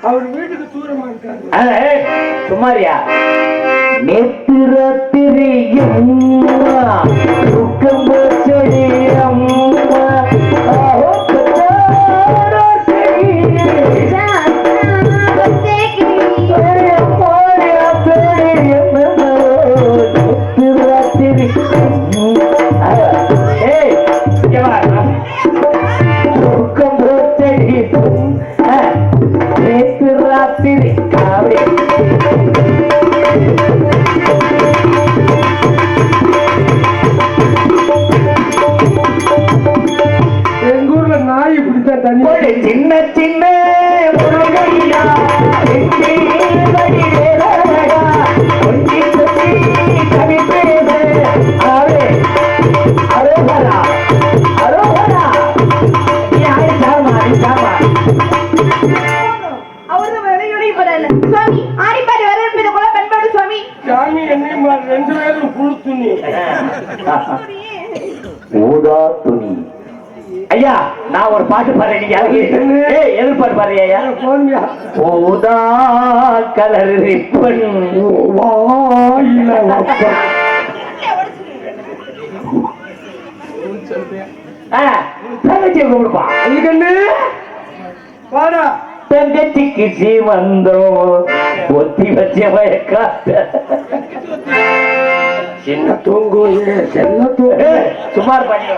அவர் வீட்டுக்கு தூரமா இருக்காரு. சுமாரியா நேத்து ராத்திரி தூக்கம் செடி அம்மா சின்ன சின்ன ஊதா துணி. ஐயா நான் ஒரு பாட்டு பாடுறேன், நீங்க எதிர்பார்த்து பாடுறியா? ஊதா கலர் ரிப்பன் தங்கச்சிக்கு சீமந்தம் ஒத்தி வச்ச வயக்காத்த சின்ன தூங்கு செல்ல தூங்கு சுமார் பண்ணி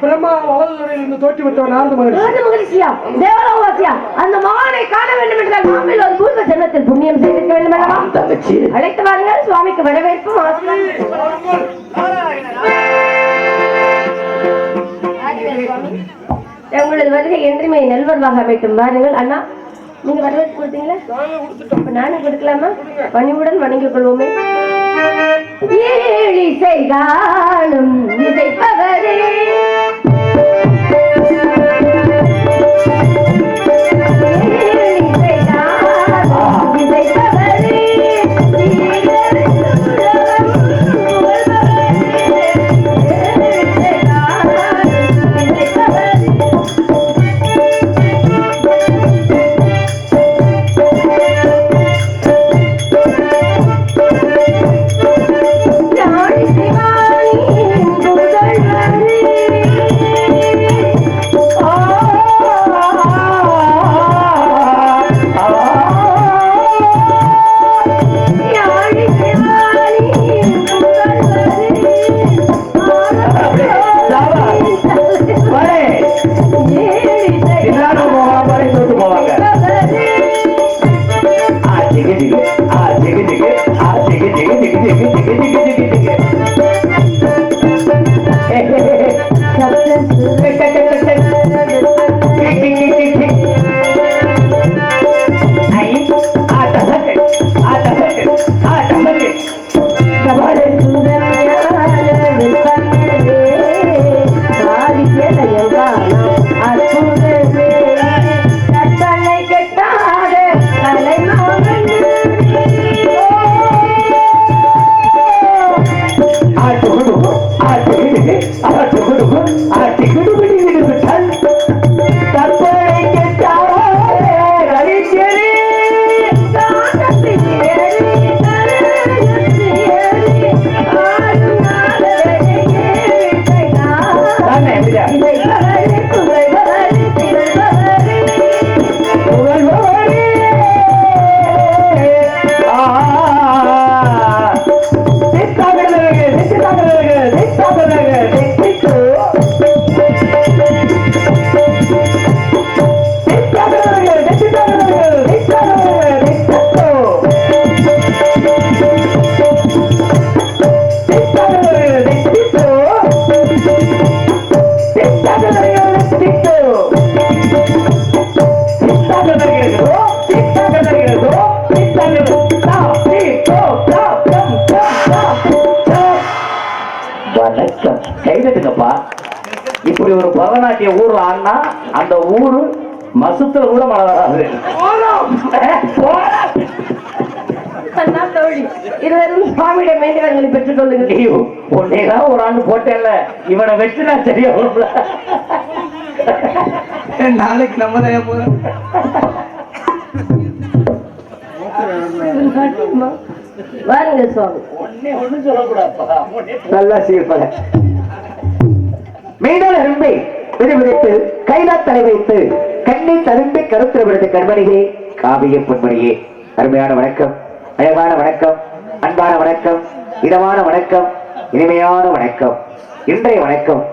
பிரம்மா வளர்ந்து தோற்றி விட்டவன் நாரத மகரிஷி. நாரத மகரிஷியா? தேவலோகவாசியா? அந்த மகானை காண வேண்டும் என்றால் நாமில் ஒரு பூர்வ ஜென்மத்தில் புண்ணியம் செய்திருக்க வேண்டும் அல்லவா? தங்கச்சி அழைத்து வாருங்கள், சுவாமிக்கு வரவேற்பும் உங்களது வருகை என்றுமே நல்வரவாக அமைக்கும். வாருங்கள் அண்ணா. நீங்க வரவேற்பு கொடுத்தீங்களா? நானும் கொடுக்கலாமா? பணிவுடன் வணங்கிக் கொள்வோமே. ஏழிசை காணும் இசைப்பவரே, இப்படி ஒரு பரதநாட்டிய ஊர்ல ஆனா அந்த ஊரு மசத்துல கூட மழை வராது. இருவரும் சுவாமியிடம் வேண்டியவர்களை பெற்றுக் கொள்ளுங்கள். உன்னைதான் ஒரு ஆண்டு போட்டேன்ல, இவனை வச்சு நான் சரியா நாளைக்கு நம்ம தான் போறோம். வாருங்க சுவாமி. ஒண்ணு சொல்லக்கூடாதுப்பா, நல்லா சீர்பட மீண்டும் அரும்பை விதிவிதித்து கைலா தலை வைத்து கண்ணை தரும்பி கருத்திரவிடுத்த கண்மணியே, காவிய பொன்மணியே, அருமையான வணக்கம், அழகான வணக்கம், அன்பான வணக்கம், இதமான வணக்கம், இனிமையான வணக்கம். இன்றைய வணக்கம்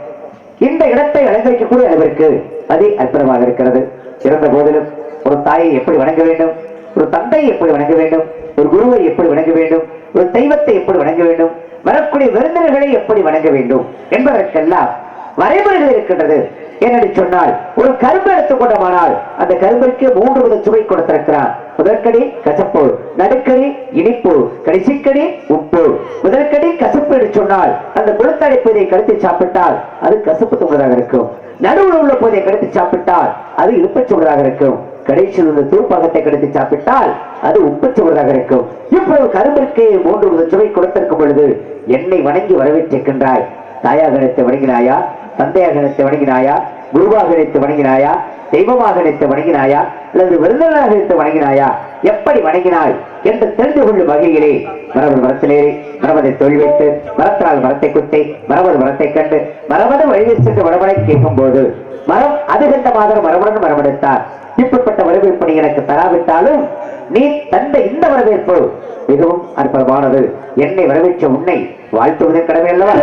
இந்த இடத்தை அலங்கரிக்கக்கூடிய அளவிற்கு அதி அற்புதமாக இருக்கிறது. இருந்த போதிலும் ஒரு தாயை எப்படி வணங்க வேண்டும், ஒரு தந்தையை எப்படி வணங்க வேண்டும், ஒரு குருவை எப்படி வணங்க வேண்டும், ஒரு தெய்வத்தை எப்படி வணங்க வேண்டும், வரக்கூடிய விருந்தினர்களை எப்படி வணங்க வேண்டும் என்பதற்கெல்லாம் வரைமுறைகள் இருக்கின்றது. என்னென்னு சொன்னால், ஒரு கரும்பு எடுத்துக்கொண்டமானால் அந்த கரும்பிற்கு 3 வித சுவை கொடுத்திருக்கிறான். முதற்கடி கசப்பு, நடுக்கடி இனிப்பு, கடைசிக்கடி உப்பு. முதற்கடி கசப்பு என்று சொன்னால் அந்த குளத்தடைப்பதை கடுத்து சாப்பிட்டால் அது கசப்பு தூங்குவதாக இருக்கும். நடுவில் உள்ள போதை கடுத்து சாப்பிட்டால் அது இழுப்பச் சுவதாக இருக்கும். கடைசியில் உள்ள தூப்பாகத்தை கடுத்து சாப்பிட்டால் அது உப்புச் சுவதாக இருக்கும். இப்போது கரும்பிற்கு 3 வித சுவை கொடுத்திருக்கும் பொழுது என்னை வணங்கி வரவேற்றிருக்கின்றாய். தாயாக நினைத்து வணங்கினாயா, தந்தையாக நினைத்து வணங்கினாயா, குருவாக நினைத்து வணங்கினாயா, தெய்வமாக நினைத்து வணங்கினாயா, அல்லது விருந்தினராக நினைத்து வணங்கினாயா, எப்படி வணங்கினாய் என்று தெரிந்து கொள்ளும் வகையிலே மரபது மரத்திலேறி மரபதை தொழில் வைத்து மரத்தினால் மரத்தை குத்தி மரபது மரத்தை கண்டு மரபது வழிவில் சென்று மரபனை கேட்கும் போது மரம் அது கண்ட மாதிரி மரபுடன் மரபெடுத்தார். இப்படிப்பட்ட வரவேற்பு நீ எனக்கு தராவிட்டாலும் நீ தந்த இந்த வரவேற்பு மிகவும் அற்புதமானது. என்னை வரவேற்ற உன்னை வாழ்த்துவதற்கு கடமை அல்லவா?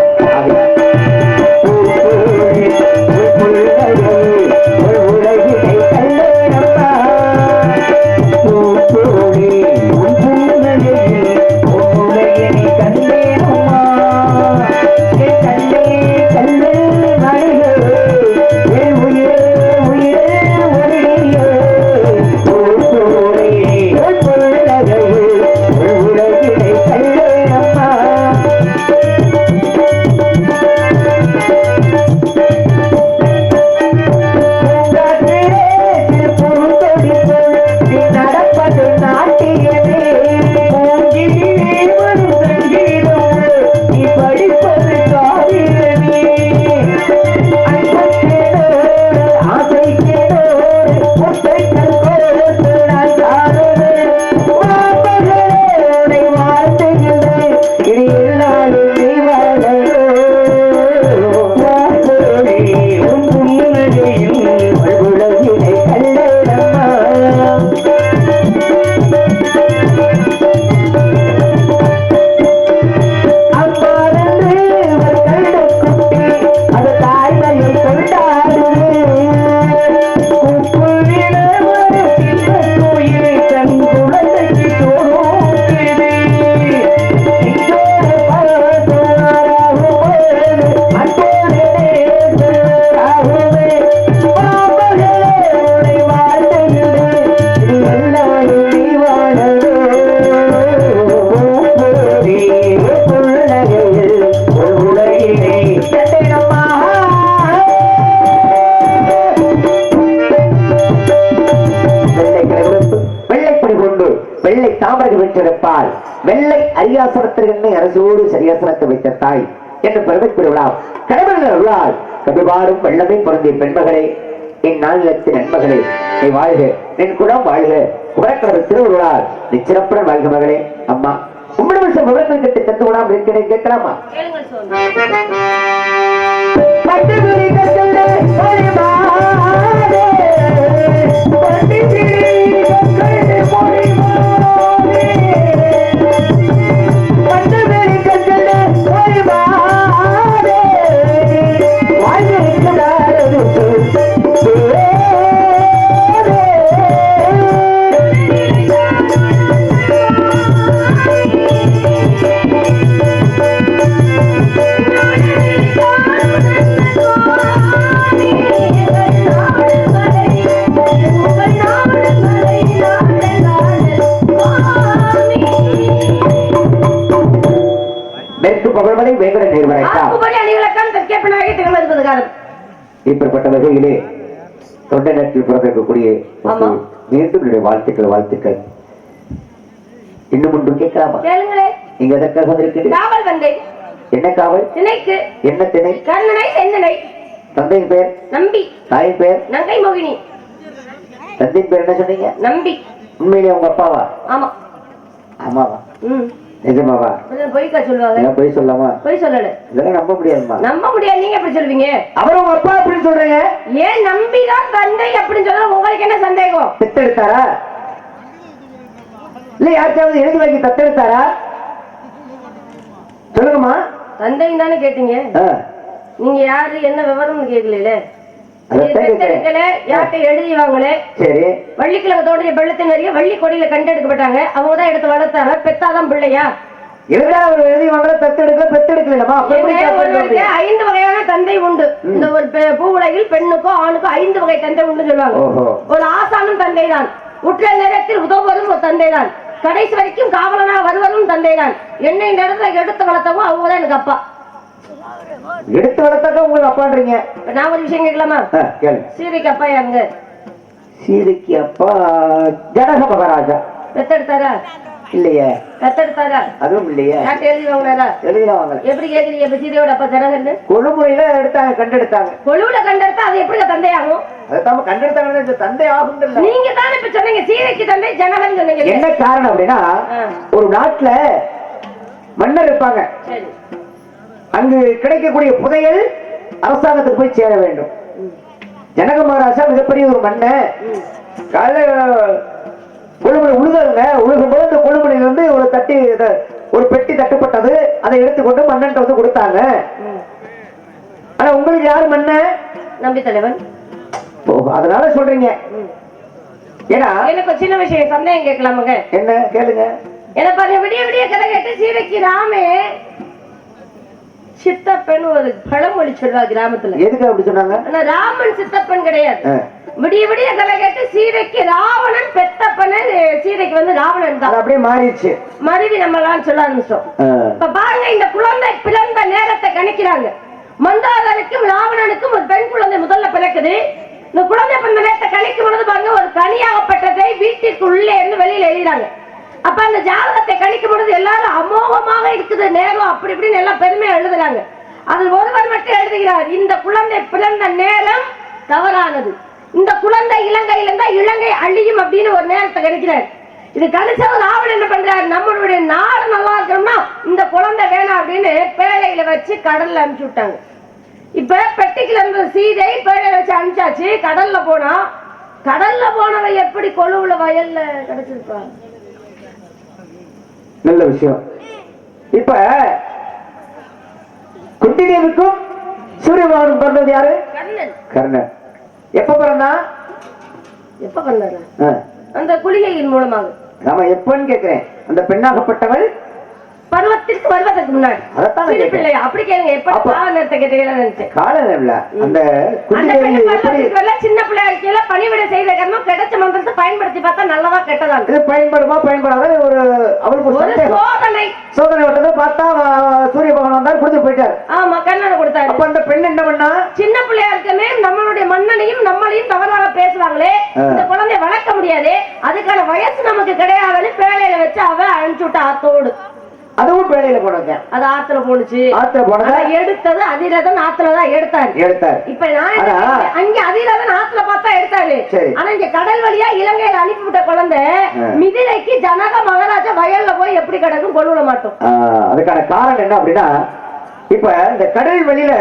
வெள்ளை அரியாசனத்திற்கு அரசோடு சரியாசனத்தை வைத்த தாய் என்று பெருமைப்படுவலாம். கடவுள் கபிபாடும் வெள்ளமே பொருந்திய பெண்மகளே, இந்நாளிலத்தின் நண்பர்களே, நீ வாழ்க, நின் குலம் வாழ்க, குலக்கடவுள் திருவுருளால் நீ சிறப்புடன் வாழ்க மகளே. அம்மா உம்மிடம் விவரங்கள் கிட்ட கத்து விடாமல் இருக்கிறேன், கேட்கலாமா? இப்படிப்பட்ட வகையிலே தொண்டை நாட்டில் பிறந்திருக்கக்கூடிய மீண்டும் வாழ்த்துக்கள். இன்னும் ஒன்று கேட்கலாமா? நீங்க எதற்காக வந்திருக்கிறீர்கள்? என்ன காவல்? என்ன திணை? தந்தையின் பெயர் நம்பி, தாயின் பெயர் நங்கை மோகினி. தந்தையின் பெயர் என்ன சொன்னீங்க? நம்பி. உண்மையிலே உங்க அப்பாவா? ஆமாவா? நிஜமாவா? பொய்க்கா சொல்லுவாங்க. பொய் சொல்லாமா? பொய் சொல்லல. இதெல்லாம் நம்ப முடியாதுமா. நம்ப முடியாது. நீங்க எப்படி சொல்லுவீங்க? அவர் உங்க அப்பா அப்படின்னு சொல்றீங்க. ஏன் நம்பிதான் தந்தை அப்படின்னு சொல்ல உங்களுக்கு என்ன சந்தேகம்? தத்தெடுத்தாரா இல்ல யாருக்காவது எழுதி வாங்கி தத்தெடுத்தாரா? சொல்லுங்கம்மா. தந்தையும் தானே கேட்டீங்க. நீங்க யாரு என்ன விவரம்னு கேட்கல. எழுதி வாங்கல. சரி. வள்ளிக்கிழமை தோன்றிய வெள்ளத்தின் நிறைய வள்ளி கொடியில கண்டெடுக்கப்பட்டாங்க. அவங்க தான் எடுத்து வளர்த்தாங்க. பெத்தாதான் பிள்ளையா? எழுதி வாங்கல, பெத்தெடுக்கல. பெத்தெடுக்கலமா? 5 வகையான தந்தை உண்டு. இந்த ஒரு பூ உலகில் பெண்ணுக்கோ ஆணுக்கோ 5 வகை தந்தை உண்டு சொல்லுவாங்க. ஒரு ஆசானும் தந்தை தான். உற்ற நேரத்தில் உதவுவதும் ஒரு தந்தை தான். கடைசி வரைக்கும் காவலனா வருவதும் தந்தை தான். என்னை இந்த இடத்துல எடுத்து வளர்த்தவங்க அவங்கதான் எனக்கு அப்பா. எடுத்து வளர்த்தாக்க உங்களுக்கு அப்பான்றீங்க. நான் ஒரு விஷயம் கேட்கலாமா? சீதைக்கு அப்பா யாருங்க? சீதைக்கு அப்பா ஜனக மகாராஜா. பெத்தெடுத்தாரா? இல்லையே. பெத்தெடுத்தாரா? அதுவும் இல்லையே. எழுதி வாங்கினாரா? எழுதில வாங்கல. எப்படி கேக்குறீங்க? இப்ப சீதையோட அப்பா ஜனகன்னு கொழுமுறையில எடுத்தாங்க, கண்டெடுத்தாங்க. கொழுவுல கண்டெடுத்தா அது எப்படி தந்தை ஆகும்? அதான் கண்டெடுத்தாங்க, தந்தை ஆகும். நீங்க தானே இப்ப சொன்னீங்க சீதைக்கு தந்தை ஜனகன் சொன்னீங்க. என்ன காரணம் அப்படின்னா, ஒரு நாட்டுல மன்னர் இருப்பாங்க. சரி. அங்கு கிடைக்கக்கூடிய புதையல் அரசாங்கத்துக்கு போய் சேர வேண்டும். ஜனக மகாராஜா மிகப்பெரிய ஒரு மன்னன். கொழுமலை உழுதுங்க. உழுகும் போது அந்த கொழுமலையில இருந்து ஒரு பெட்டி தட்டுப்பட்டது. அதை எடுத்துக்கொண்டு மன்னன் வந்து கொடுத்தாங்க. ஆனா உங்களுக்கு யாரு மன்னன்? நம்பி தலைவன். ஓ, அதனால சொல்றீங்க. ஏன்னா எனக்கு சின்ன விஷயம் சந்தேகம் கேட்கலாமுங்க. என்ன கேளுங்க. என்ன பாருங்க, விடிய விடிய கதை கேட்டு சீதைக்கு ராமே சித்தப்பன் ஒரு பழமொழி சொல்வா கிராமத்துல. எதுக்கு அப்படி சொன்னாங்க? ஆனா ராமன் சித்தப்பன் கிடையாது. விடிய விடிய கதை கேட்டு சீதைக்கு ராவணன் பெத்தப்பன, சீதைக்கு வந்து ராவணன் தான். அப்படியே மாறிடுச்சு. மருவி நம்மளாம் சொல்ல ஆரம்பிச்சோம். இப்ப பாருங்க, இந்த குழந்தை பிறந்த நேரத்தை கணிக்கிறாங்க. மந்தாதனுக்கும் ராவணனுக்கும் ஒரு பெண் குழந்தை முதல்ல பிறக்குது. இந்த குழந்தை பிறந்த நேரத்தை கணிக்கும் பொழுது பாருங்க, ஒரு கனியாகப்பட்டதை வீட்டிற்கு உள்ளே இருந்து வெளியில எழுதுறாங்க. அப்ப அந்த ஜாதகத்தை கணிக்கும் பொழுது எல்லாரும் அமோகமாக இருக்குது நேரம், அப்படி இப்படின்னு எல்லாம் பெருமையா எழுதுறாங்க. அதில் ஒருவர் மட்டும் எழுதுகிறார், இந்த குழந்தை பிறந்த நேரம் தவறானது, இந்த குழந்தை இலங்கையில இருந்தா இலங்கை அழியும் அப்படின்னு ஒரு நேரத்தை கணிக்கிறார். இது கணிச்சவர் ராவணன் என்ன பண்றாரு, நம்மளுடைய நாடு நல்லா இருக்கணும்னா இந்த குழந்தை வேணாம் அப்படின்னு பேழையில வச்சு கடல்ல அனுப்பிச்சு விட்டாங்க. இப்ப பெட்டிக்குல இருந்த சீதை பேழையில வச்சு அனுப்பிச்சாச்சு. கடல்ல போனா, கடல்ல போனவை எப்படி கொழுவுல வயல்ல கிடைச்சிருப்பா? நல்ல விஷயம். இப்ப குந்திதேவிக்கும் சூரியபகவான் பிறந்தது யாரு? கர்ணன். கர்ணன். எப்ப பிறந்தா? எப்ப பிறந்தாரா? அந்த குளிகையின் மூலமாக. நாம எப்பன்னு கேக்குறேன். அந்த பெண்ணாகப்பட்டவள் பருவத்திற்கு வருவதற்கு முன்னாடி. பிள்ளை அப்படி கேளுங்க. எப்ப கால நேரத்தை கேட்டீங்களா நினைச்சேன். கால நேரம்ல அந்த சின்ன பிள்ளையா இருக்கையில பணிவிடை செய்த கர்மம் கிடைச்ச மந்திரத்தை பயன்படுத்தி பார்த்தா நல்லதா கெட்டதா? இது பயன்படுமா பயன்படாத ஒரு அவளுக்கு ஒரு சோதனை. சோதனை விட்டதை பார்த்தா சூரிய பகவான் வந்தார், கொடுத்து போயிட்டார். ஆமா, கண்ணனை கொடுத்தாரு. அப்ப அந்த பெண் என்ன பண்ணா, சின்ன பிள்ளையா இருக்கமே நம்மளுடைய மன்னனையும் நம்மளையும் தவறாக பேசுவாங்களே, இந்த குழந்தைய வளர்க்க முடியாது, அதுக்கான வயசு நமக்கு கிடையாதுன்னு பேழையில வச்சு அவ அனுப்பிச்சு விட்டா ஆத்தோடு. அதுவும் பேழையில போனது. அது ஆத்துல போனுச்சு. ஆத்துல போனதா எடுத்தது அதிரதன் ஆத்துலதான் எடுத்தாரு. இப்ப நான் அங்க அதிரதன் ஆத்துல பார்த்தா எடுத்தாரு. ஆனா இங்க கடல் வழியா இலங்கையில அனுப்பிவிட்ட குழந்தை மிதிலைக்கு ஜனக மகாராஜா வயல்ல போய் எப்படி கிடக்கும் கொள்ளுட மாட்டோம். அதுக்கான காரணம் என்ன அப்படின்னா, இப்ப இந்த கடல் வழியில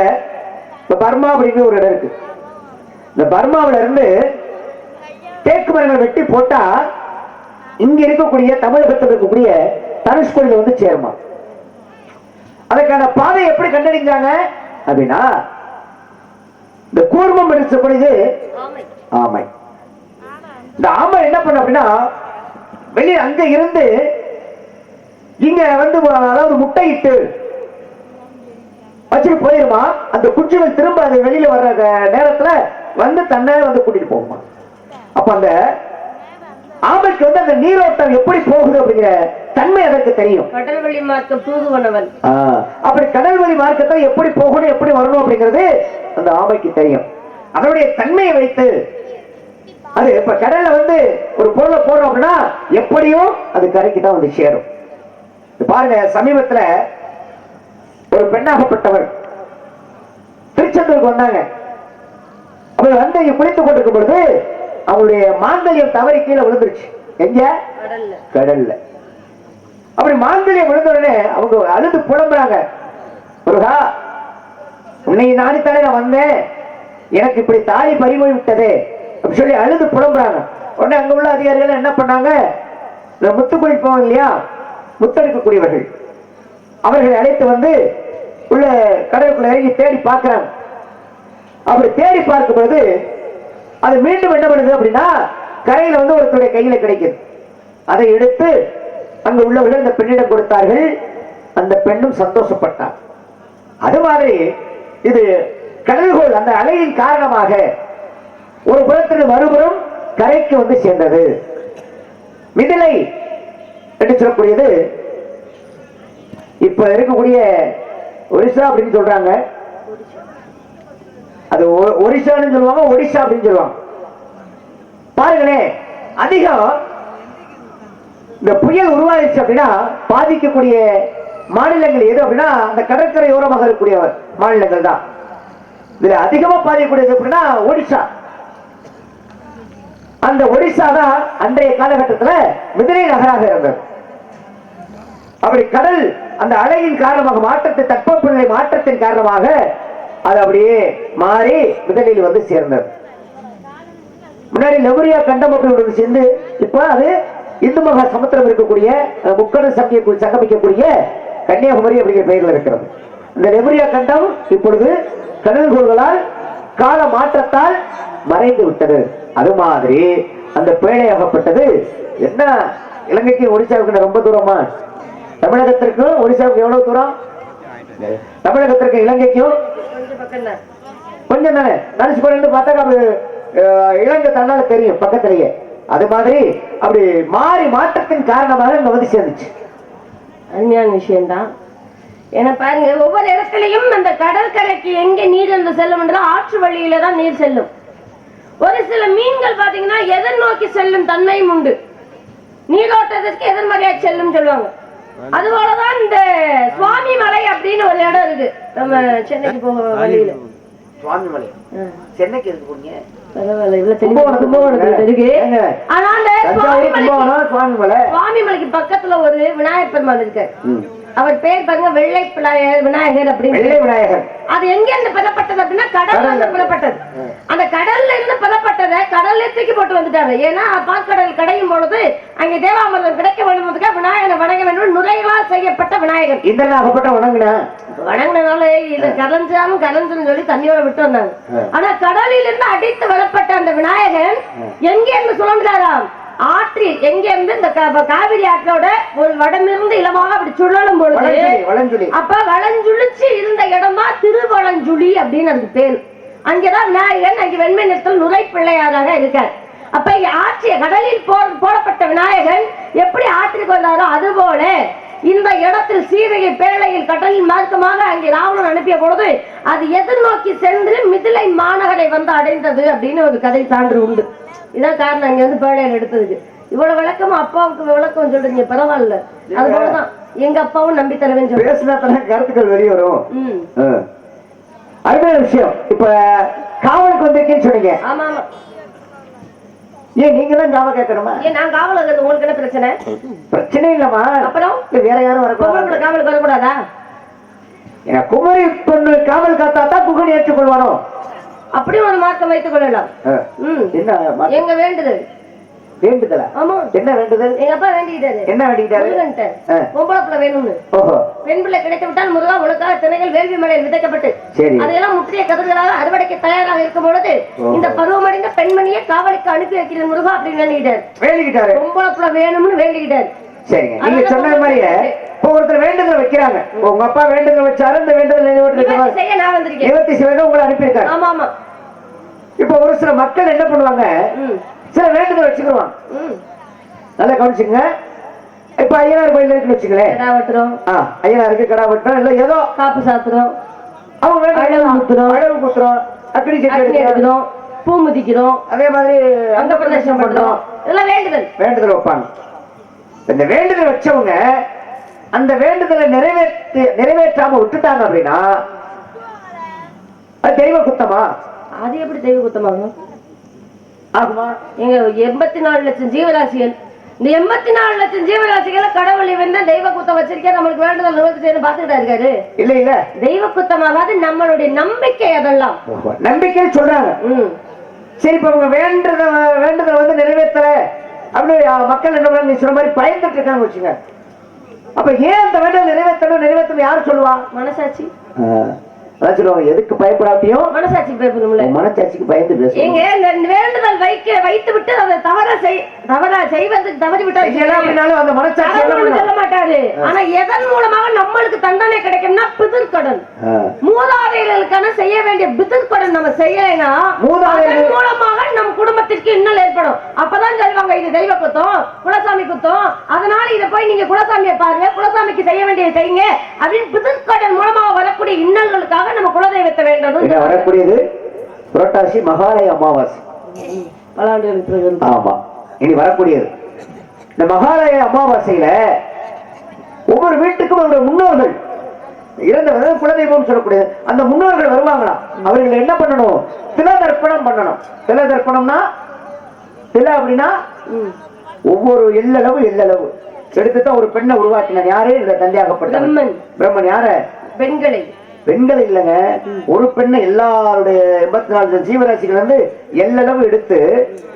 இப்ப பர்மா அப்படிங்கிற ஒரு இடம் இருக்கு. இந்த பர்மாவில இருந்து தேக்கு மரங்கள் வெட்டி போட்டா இங்க இருக்கக்கூடிய தமிழகத்தில் இருக்கக்கூடிய தனுஷ்கோடியில வந்து சேருமா. அதுக்கான பாதை எப்படி கண்டறிஞ்சாங்க அப்படின்னா, இந்த கூர்மம் எடுக்கக்கூடியது ஆமை. இந்த ஆமை என்ன பண்ண அப்படின்னா, வெளியே அங்க இருந்து இங்க வந்து அதாவது முட்டையிட்டு வச்சுட்டு போயிருமா. அந்த குஞ்சுகள் திரும்ப அது வெளியில வர்ற நேரத்துல வந்து தன்னை வந்து கூட்டிட்டு போகுமா. அப்ப அந்த ஆமைக்கு வந்து அந்த நீரோட்டம் எப்படி போகுது அப்படிங்கிற தன்மை அதற்கு தெரியும். கடல்வழி மார்க்கம் தூதுவனவன். அப்படி கடல்வழி மார்க்கத்தை எப்படி போகணும் எப்படி வரணும் அப்படிங்கிறது அந்த ஆமைக்கு தெரியும். அதனுடைய தன்மையை வைத்து அது இப்ப கடல்ல வந்து ஒரு பொருளை போடுறோம் அப்படின்னா எப்படியும் அது கரைக்கு தான் வந்து சேரும். பாருங்க, சமீபத்துல ஒரு பெண்ணாகப்பட்டவர் திருச்செந்தூருக்கு வந்தாங்க. அவர் வந்து இங்க குளித்துக் கொண்டிருக்கும் பொழுது அவங்களுடைய மாங்கல்யம் தவறி கீழே விழுந்துருச்சு. எங்க? கடல்ல. அப்படி மாங்கல்யம் விழுந்த உடனே அவங்க அழுது புலம்புறாங்க. முருகா, உன்னை நாடித்தானே நான் வந்தேன், எனக்கு இப்படி தாலி பறிமொழி விட்டதே அப்படி சொல்லி அழுது புலம்புறாங்க. உடனே அங்க உள்ள அதிகாரிகள் என்ன பண்ணாங்க, முத்துக்குழி போவாங்க இல்லையா, முத்தெடுக்கக்கூடியவர்கள், அவர்களை அழைத்து வந்து உள்ள கடலுக்குள்ள இறங்கி தேடி பார்க்கிறாங்க. அப்படி தேடி பார்க்கும் பொழுது அது மீண்டும் என்ன பண்ணுது அப்படின்னா, கரையில வந்து ஒருத்தருடைய கையில கிடைக்குது. அதை எடுத்து அங்க உள்ளவர்கள் அந்த பெண்ணிடம் கொடுத்தார்கள். அந்த பெண்ணும் சந்தோஷப்பட்டார். அது மாதிரி இது கடல்கோள் அந்த அலையின் காரணமாக ஒரு புறத்தில் மறுபுறம் கரைக்கு வந்து சேர்ந்தது. மிதிலை என்று சொல்லக்கூடியது இப்ப இருக்கக்கூடிய ஒரிசா அப்படின்னு சொல்றாங்க. அது ஒரிசான்னு சொல்லுவாங்க, ஒடிசா அப்படின்னு சொல்லுவாங்க. பாருங்களேன், அதிகம் இந்த புயல் உருவாயிருச்சு அப்படின்னா பாதிக்கக்கூடிய மாநிலங்கள் எது அப்படின்னா அந்த கடற்கரை ஓரமாக இருக்கக்கூடிய மாநிலங்கள் தான். இதுல அதிகமா பாதிக்கக்கூடியது அப்படின்னா ஒடிசா. அந்த ஒடிசா தான் அன்றைய காலகட்டத்தில் மிதிலை நகராக இருந்தது. அப்படி கடல் அந்த அலையின் காரணமாக மாற்றத்தின் தட்பவெப்பநிலை மாற்றத்தின் காரணமாக அது அப்படியே மாறி மிதிலையில் வந்து சேர்ந்தது. முன்னாடி லெமுரியா கண்டம் அப்படி சேர்ந்து இப்ப அது இந்து மகா சமுத்திரம் இருக்கக்கூடிய முக்கடல் சங்கமிக்கக்கூடிய கன்னியாகுமரி அப்படிங்கிற பெயரில் இருக்கிறது. இந்த லெமுரியா கண்டம் இப்பொழுது கடல்கோள்களால் கால மாற்றத்தால் மறைந்து விட்டது. அது மாதிரி அந்த பேழையாகப்பட்டது என்ன இலங்கைக்கு ஒடிசாவுக்கு ரொம்ப தூரமா? தமிழகத்திற்கும் ஒடிசாவுக்கு எவ்வளவு தூரம்? தமிழகத்திற்கு இலங்கைக்கும் கொஞ்சம் தானே. தனுஷ்கோடி பார்த்தாக்க அது இலங்கை தன்னால தெரியும் பக்கத்திலேயே. அது மாதிரி அப்படி மாற்றத்தின் காரணமாக இங்க வந்து சேர்ந்துச்சு. அருமையான விஷயம்தான். ஏன்னா பாருங்க, ஒவ்வொரு இடத்துலயும் அந்த கடற்கரைக்கு எங்க நீர் என்று செல்லும் என்றால் ஆற்று வழியில தான் நீர் செல்லும். ஒரு சில மீன்கள் பாத்தீங்கன்னா எதிர் நோக்கி செல்லும் தன்மையும் உண்டு. நீரோட்டத்திற்கு எதிர்மறையா செல்லும் சொல்லுவாங்க. அதுபோலதான் இந்த சுவாமி மலை அப்படின்னு ஒரு இடம் இருக்கு நம்ம சென்னைக்கு போக வழியில. சுவாமி மலை சென்னைக்கு எதுக்கு போறீங்க? சுவாமி மலைக்கு பக்கத்துல ஒரு விநாயகர் பெருமாள் இருக்கு. அவர் பேர் பாருங்க வெள்ளை விநாயகர் அப்படின்னு. விநாயகர் அது எங்க இருந்து பெறப்பட்டது அப்படின்னா கடல்ல இருந்து பெறப்பட்டது. அந்த கடல்ல இருந்து பெறப்பட்டதை கடல்ல தூக்கி போட்டு வந்துட்டாரு. ஏன்னா பாற்கடல் கடையும் பொழுது அங்கே தேவாமிர்தம் கிடைக்க வேண்டும்ன்றதுக்காக விநாயகரை வணங்க வேண்டும். நுரைகளால் செய்யப்பட்ட விநாயகர் இந்த வணங்கினால இதை கலஞ்சுன்னு சொல்லி தண்ணியோட விட்டு வந்தாங்க. ஆனா கடலில் இருந்து அடித்து வரப்பட்ட அந்த விநாயகன் எங்க இருந்து சுழன்றாராம்? ஆற்றில் எங்க இருந்து இந்த காவிரி ஆற்றோட ஒரு வடமிருந்து இளமாக அப்படி சுழலும் பொழுது அப்ப வளஞ்சுழிச்சு இருந்த இடமா திருவளஞ்சுழி அப்படின்னு அதுக்கு பேரு. அங்கேதான் விநாயகன் அங்கே வெண்மை நிறத்தில் நுரை பிள்ளையாராக இருக்கார். அப்ப ஆற்றிய கடலில் போடப்பட்ட விநாயகன் எப்படி ஆற்றிற்கு வந்தாரோ அதுபோல இந்த இடத்தில் சீதையை பேழையில் கடலில் மார்க்கமாக அங்கே ராவணன் அனுப்பிய பொழுது அது எதிர்நோக்கி சென்று மிதிலை மாநகரை வந்து அடைந்தது அப்படின்னு ஒரு கதை சான்று உண்டு. இதான் காரணம் அங்க வந்து பேழையில் எடுத்ததுக்கு. இவ்வளவு விளக்கம் அப்பாவுக்கு விளக்கம் சொல்றீங்க, பரவாயில்ல. அது போலதான் எங்க அப்பாவும் நம்பி தரவேன் பேசினா கருத்துக்கள் வெளியே வரும். அருமையான விஷயம். இப்ப காவலுக்கு வந்திருக்கேன்னு சொன்னீங்க. ஆமா ஆமா. ஏன் நீங்க தான் காவல் கேட்கணுமா? ஏன் நான் காவல் இருக்கிறது உங்களுக்கு என்ன பிரச்சனை? பிரச்சனை இல்லம்மா. அப்புறம் வேற யாரும் வரக்கூடாது. காவலுக்கு வரக்கூடாதா? ஏன்னா குமரி பொண்ணு காவல் காத்தா தான் குகன் ஏற்றுக்கொள்வானோ? அப்படி ஒரு மார்க்கம் வைத்துக் கொள்ளலாம். என்ன எங்க வேண்டுதல்? வேண்டுதலா? ஆமா. என்ன வேண்டுதல்? எங்க அப்பா வேண்டிக்கிட்டாரு. என்ன வேண்டிக்கிட்டாரு? பொம்பளை பிள்ளை வேணும்னு. பெண் பிள்ளை கிடைத்து விட்டால் முருகா உலகாக திணைகள் வேள்வி மலையில் விதைக்கப்பட்டு அதையெல்லாம் முற்றிய கதிர்களாக அறுவடைக்கு தயாராக இருக்கும் பொழுது இந்த பருவமடைந்த பெண்மணியை காவலுக்கு அனுப்பி வைக்கிறேன் முருகா அப்படின்னு வேண்டிக்கிட்டாரு. பொம்பளை பிள்ளை வேணும்னு வேண்டிக்கிட்டாரு. சரிங்க. நீங்க சொன்ன மாதிரியே ஒருத்தர் வேண்டுதல் வைக்கிறாங்க. உங்க அப்பா வேண்டுதல் வச்சாரு, இந்த வேண்டுதல் செய்ய நான் வந்திருக்கேன். நிவர்த்தி செய்ய உங்களை அனுப்பியிருக்காரு. ஆமா ஆமா. இப்ப ஒரு சில மக்கள் என்ன பண்ணுவாங்க, சில வேண்டுதல் வச்சுக்கிடுவாங்க. நல்லா கவனிச்சுங்க. இப்ப ஐயனார் கோயில் இருக்குன்னு வச்சுங்களேன். ஐயனாருக்கு கடா வெட்டுறோம், இல்ல ஏதோ காப்பு சாத்துறோம், அவங்க அழகு குத்துறோம், அக்கடி செடி எடுக்கிறோம், பூ முதிக்கிறோம், அதே மாதிரி அங்க பிரதேசம் பண்றோம். இதெல்லாம் வேண்டுதல் வைப்பாங்க. இந்த வேண்டுதல் வச்சவங்க அந்த வேண்டுதலை நிறைவேற்றாம விட்டுட்டாங்க அப்படின்னா அது தெய்வ குத்தமா? அது எப்படி தெய்வ குத்தமாகும்? ஆகுமா? எங்க 84 லட்சம் ஜீவராசிகள், இந்த 84 லட்சம் ஜீவராசிகளை கடவுளை வந்து தெய்வ குத்தம் வச்சிருக்கேன், நம்மளுக்கு வேண்டுதல் நிவர்த்தி செய்யணும் பாத்துக்கிட்டா இருக்காரு. இல்ல இல்ல, தெய்வ குத்தமாகாது, நம்மளுடைய நம்பிக்கை. அதெல்லாம் நம்பிக்கை சொல்றாங்க. சரி, இப்ப உங்க வேண்டுதல் வந்து நிறைவேற்றல அப்படின்னு மக்கள் என்ன பண்ண, நீ சொன்ன மாதிரி பயந்துட்டு இருக்காங்க வச்சுங்க. அப்ப ஏன் அந்த வேண்டுதல் நிறைவேற்றணும் யாரு சொல்லுவா? மனசாட்சி. அதான் சொல்லுவாங்க, எதுக்கு பயப்படாட்டியும் மனசாட்சிக்கு பயப்படணும்ல. மனசாட்சிக்கு பயந்து பேசுங்க. வேண்டுதல் வைத்து விட்டு அதை தவறா செய்வதற்கு தவறி விட்டாலும் அந்த மனசாட்சி சொல்ல மாட்டாரு. ஆனா எதன் மூலமாக நம்மளுக்கு தண்டனை கிடைக்கும்னா பிதிர்கடன். மூதாதையர்களுக்கான செய்ய வேண்டிய பிதிர்கடன் நம்ம செய்யலைன்னா மூதாதையர்கள் மூலமாக நம் குடும்பத்திற்கு இன்னல் ஏற்படும். அப்பதான் சொல்லுவாங்க, இது தெய்வ குத்தம், குலசாமி குத்தம், அதனால இதை போய் நீங்க குலசாமியை பாருங்க, குலசாமிக்கு செய்ய வேண்டியதை செய்யுங்க அப்படின்னு பிதிர்கடன் மூலமாக வரக்கூடிய இன்னல்களுக்காக நம்ம குலதெய்வத்தை வேண்டும். வரக்கூடியது புரட்டாசி மகாலய அமாவாசை. ஆமா, இனி வரக்கூடியது இந்த மகாலய அமாவாசையில ஒவ்வொரு வீட்டுக்கும் அவருடைய முன்னோர்கள் இறந்தவர்கள் குலதெய்வம் சொல்லக்கூடிய அந்த முன்னோர்கள் வருவாங்களா. அவர்கள் என்ன பண்ணணும்? திலதர்ப்பணம் பண்ணணும். திலதர்ப்பணம்னா தில அப்படின்னா ஒவ்வொரு எல்லளவு எடுத்துதான் ஒரு பெண்ணை உருவாக்கினார். யாரே இந்த தந்தையாகப்பட்ட பிரம்மன். யார? பெண்கள் இல்லைங்க, ஒரு பெண்ணை எல்லாருடைய 84 ஜீவராசிகள் வந்து எல்லளவு எடுத்து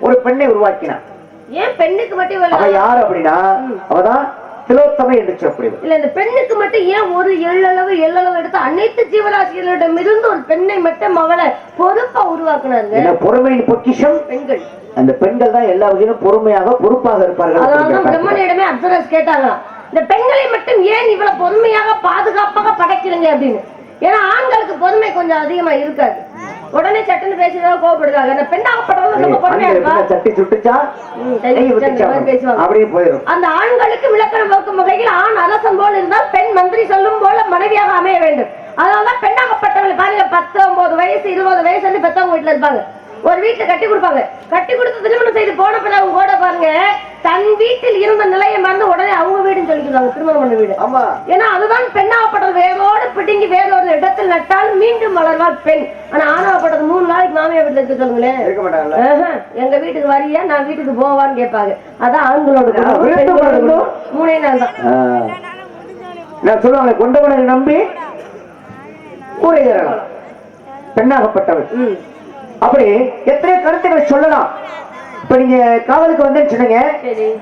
ஒரு பெண்ணை உருவாக்கினான். ஏன் பெண்ணுக்கு மட்டும்? அவ யாரு அப்படின்னா அவதான் திலோத்தமை என்று சொல்லப்படுவது. இல்ல இந்த பெண்ணுக்கு மட்டும் ஏன் ஒரு எள்ளளவு எடுத்து அனைத்து ஜீவராசிகளிடம் இருந்து ஒரு பெண்ணை மட்டும் மகளை பொறுப்பா உருவாக்குனாங்க? பொறுமையின் பொக்கிஷம் பெண்கள். அந்த பெண்கள் தான் எல்லா வகையிலும் பொறுமையாக பொறுப்பாக இருப்பார்கள். அதனாலதான் பிரம்மனிடமே அப்சரஸ் கேட்டாங்க, இந்த பெண்களை மட்டும் ஏன் இவ்வளவு பொறுமையாக பாதுகாப்பாக படைக்கிறீங்க அப்படின்னு. ஏன்னா ஆண்களுக்கு பொறுமை கொஞ்சம் அதிகமா இருக்காது. உடனே சட்டுன்னு பேசிதான் கோவப்படுவாங்க. அந்த பெண்ணாகப்பட்டவங்க ரொம்ப பொறுமையா இருப்பா. சட்டி சுட்டுச்சா அப்படியே போயிடும். அந்த ஆண்களுக்கு விளக்கணம் வகுக்கும் வகையில் ஆண் அரசன் போல் இருந்தால் பெண் மந்திரி சொல்லும் போல மனைவியாக அமைய வேண்டும். அதனாலதான் பெண்ணாகப்பட்டவங்களை பாருங்க, 19 வயசு 20 வயசு பெத்தவங்க வீட்டுல இருப்பாங்க. ஒரு வீட்டுல கட்டி கொடுப்பாங்க. கட்டி கொடுத்து திருமணம் செய்து போன பிறகு கூட பாருங்க, தன் வீட்டில் இருந்த நிலையை மறந்து உடனே அவங்க வீடுன்னு சொல்லிக்கிறாங்க, திருமணம் பண்ண வீடு. ஏன்னா அதுதான் பெண்ணாகப்பட்டது. வேரோடு பிடுங்கி வேறொரு இடத்தில் நட்டால் மீண்டும் வளர்வாள் பெண். ஆனா ஆணாகப்பட்டது 3 நாளைக்கு மாமியார் வீட்டுல இருக்க சொல்லுங்களேன். எங்க வீட்டுக்கு வரியா, நான் வீட்டுக்கு போவான்னு கேட்பாங்க. அதான் ஆண்களோட 3 நாள் தான். நான் சொல்லுவாங்க, கொண்டவனை நம்பி ஊரை பெண்ணாகப்பட்டவள். அப்படி எத்தனை கருத்துக்களை சொல்லலாம். இப்ப நீங்க காவலுக்கு வந்து சொன்னீங்க,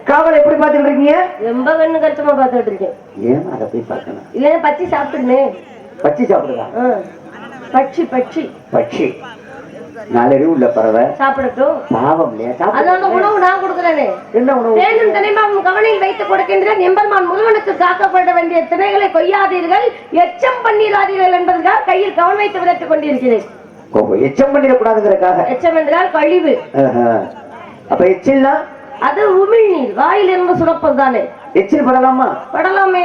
காவல் எப்படி பாத்துட்டு இருக்கீங்க? ரொம்ப கண்ணு கருத்தமா பாத்துட்டு இருக்கேன். ஏன் அதை போய் பார்க்கணும்? இல்ல பச்சி சாப்பிட்டுருந்தேன். பச்சி சாப்பிடுதா? பட்சி பட்சி பட்சி நாளறிவு உள்ள பறவை சாப்பிடட்டும். பாவம் இல்லையா? அதான் உணவு நான் கொடுக்குறேனே. என்ன உணவு? தேனும் தினைமாவும் கவனையில் வைத்து கொடுக்கின்றேன். எம்பெருமான் முருகனுக்கு காக்கப்பட வேண்டிய திணைகளை கொய்யாதீர்கள், எச்சம் பண்ணிடாதீர்கள் என்பதற்காக கையில் கவன் வைத்து விதைத்துக் கொண்டிருக்கிறேன். எச்சம் பண்ணிடக்கூடாதுங்கிறதுக்காக. எச்சம் என்றால் கழிவு. அப்ப எச்சில்னா அது உமிழ்நீர், வாயிலிருந்து சுரப்பது தானே. எச்சில் படலாமா? படலாமே.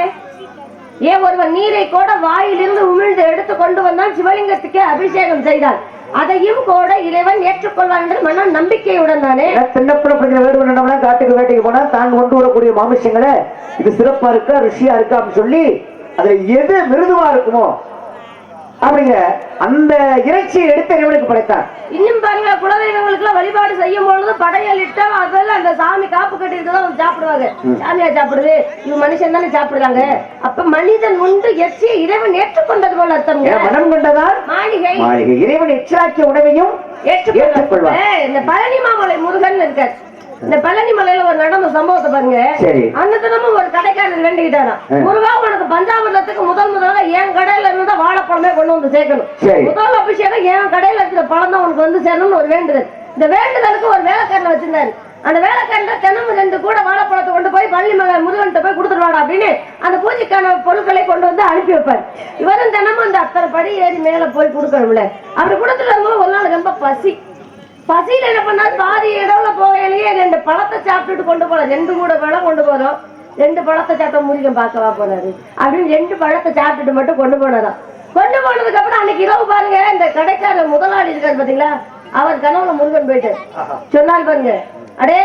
ஏன் ஒருவன் நீரை கூட வாயிலிருந்து உமிழ்ந்து எடுத்து கொண்டு வந்தான், சிவலிங்கத்துக்கே அபிஷேகம் செய்தார். அதையும் கூட இறைவன் ஏற்றுக்கொள்வார் என்று மன நம்பிக்கையுடன் தானே. சின்னப்புறம் வேறு காட்டுக்கு வேட்டைக்கு போனா தான் கொண்டு வரக்கூடிய மாமிசங்களை இது சிறப்பா இருக்கா ருசியா இருக்கா அப்படின்னு சொல்லி அதுல எது மிருதுவா இருக்குமோ அப்படிங்கிற அந்த இறைச்சியை எடுத்து இறைவனுக்கு படைத்தார். இன்னும் பாருங்க, குலதெய்வங்களுக்கு எல்லாம் வழிபாடு செய்யும் பொழுது படையல் இட்டா அதெல்லாம் அந்த சாமி காப்பு கட்டிட்டு சாப்பிடுவாங்க. சாமியா சாப்பிடுது, இவங்க மனுஷன் தானே சாப்பிடுறாங்க. அப்ப மனிதன் உண்டு எச்சியை இறைவன் ஏற்றுக்கொண்டது போல அர்த்தம். மனம் கொண்டதால் மாளிகை இறைவன் எச்சராக்கிய உணவையும் ஏற்றுக்கொள்வார். இந்த பழனி மாமலை முருகன் இருக்கார். இந்த பழனி மலையில ஒரு நடந்த சம்பவத்தை பாருங்க. அந்த தினமும் ஒரு கடைக்காரர் வேண்டிக்கிட்டாராம், முருகா உனக்கு பஞ்சாமிரத்துக்கு முதலாக என் கடையில இருந்து வாழைப்பழமே கொண்டு வந்து சேர்க்கணும். முதல் அபிஷேகம் என் கடையில இருக்கிற பழம் தான் உனக்கு வந்து சேரணும்னு ஒரு வேண்டுதல். இந்த வேண்டுதலுக்கு ஒரு வேலைக்காரனை வச்சிருந்தாரு. அந்த வேலைக்காரன் தினமும் 2 கூட வாழைப்பழத்தை கொண்டு போய் பழனி மலை முருகன்கிட்ட போய் கொடுத்துருவாடா அப்படின்னு அந்த பூஜைக்கான பொருட்களை கொண்டு வந்து அனுப்பி வைப்பார். இவரும் தினமும் அந்த அத்தனை படி ஏறி மேல போய் கொடுக்கணும்ல. அப்படி கொடுத்துட்டு வரும்போது ஒரு நாள் ரொம்ப பசியில என்ன பண்ணாரு, பாதி இடவுல போகையிலேயே 2 பழத்தை சாப்பிட்டுட்டு கொண்டு போறோம். 2 கூட பழம் கொண்டு போறோம். 2 பழத்தை சாப்பிட்ட முருகன் பார்க்கவா போறாரு அப்படின்னு 2 பழத்தை சாப்பிட்டுட்டு மட்டும் கொண்டு போனதான். கொண்டு போனதுக்கு அப்புறம் அன்னைக்கு இரவு பாருங்க, இந்த கடைக்கார முதலாளி இருக்காரு பாத்தீங்களா, அவர் கனவுல முருகன் போயிட்டு சொன்னார் பாருங்க, அடே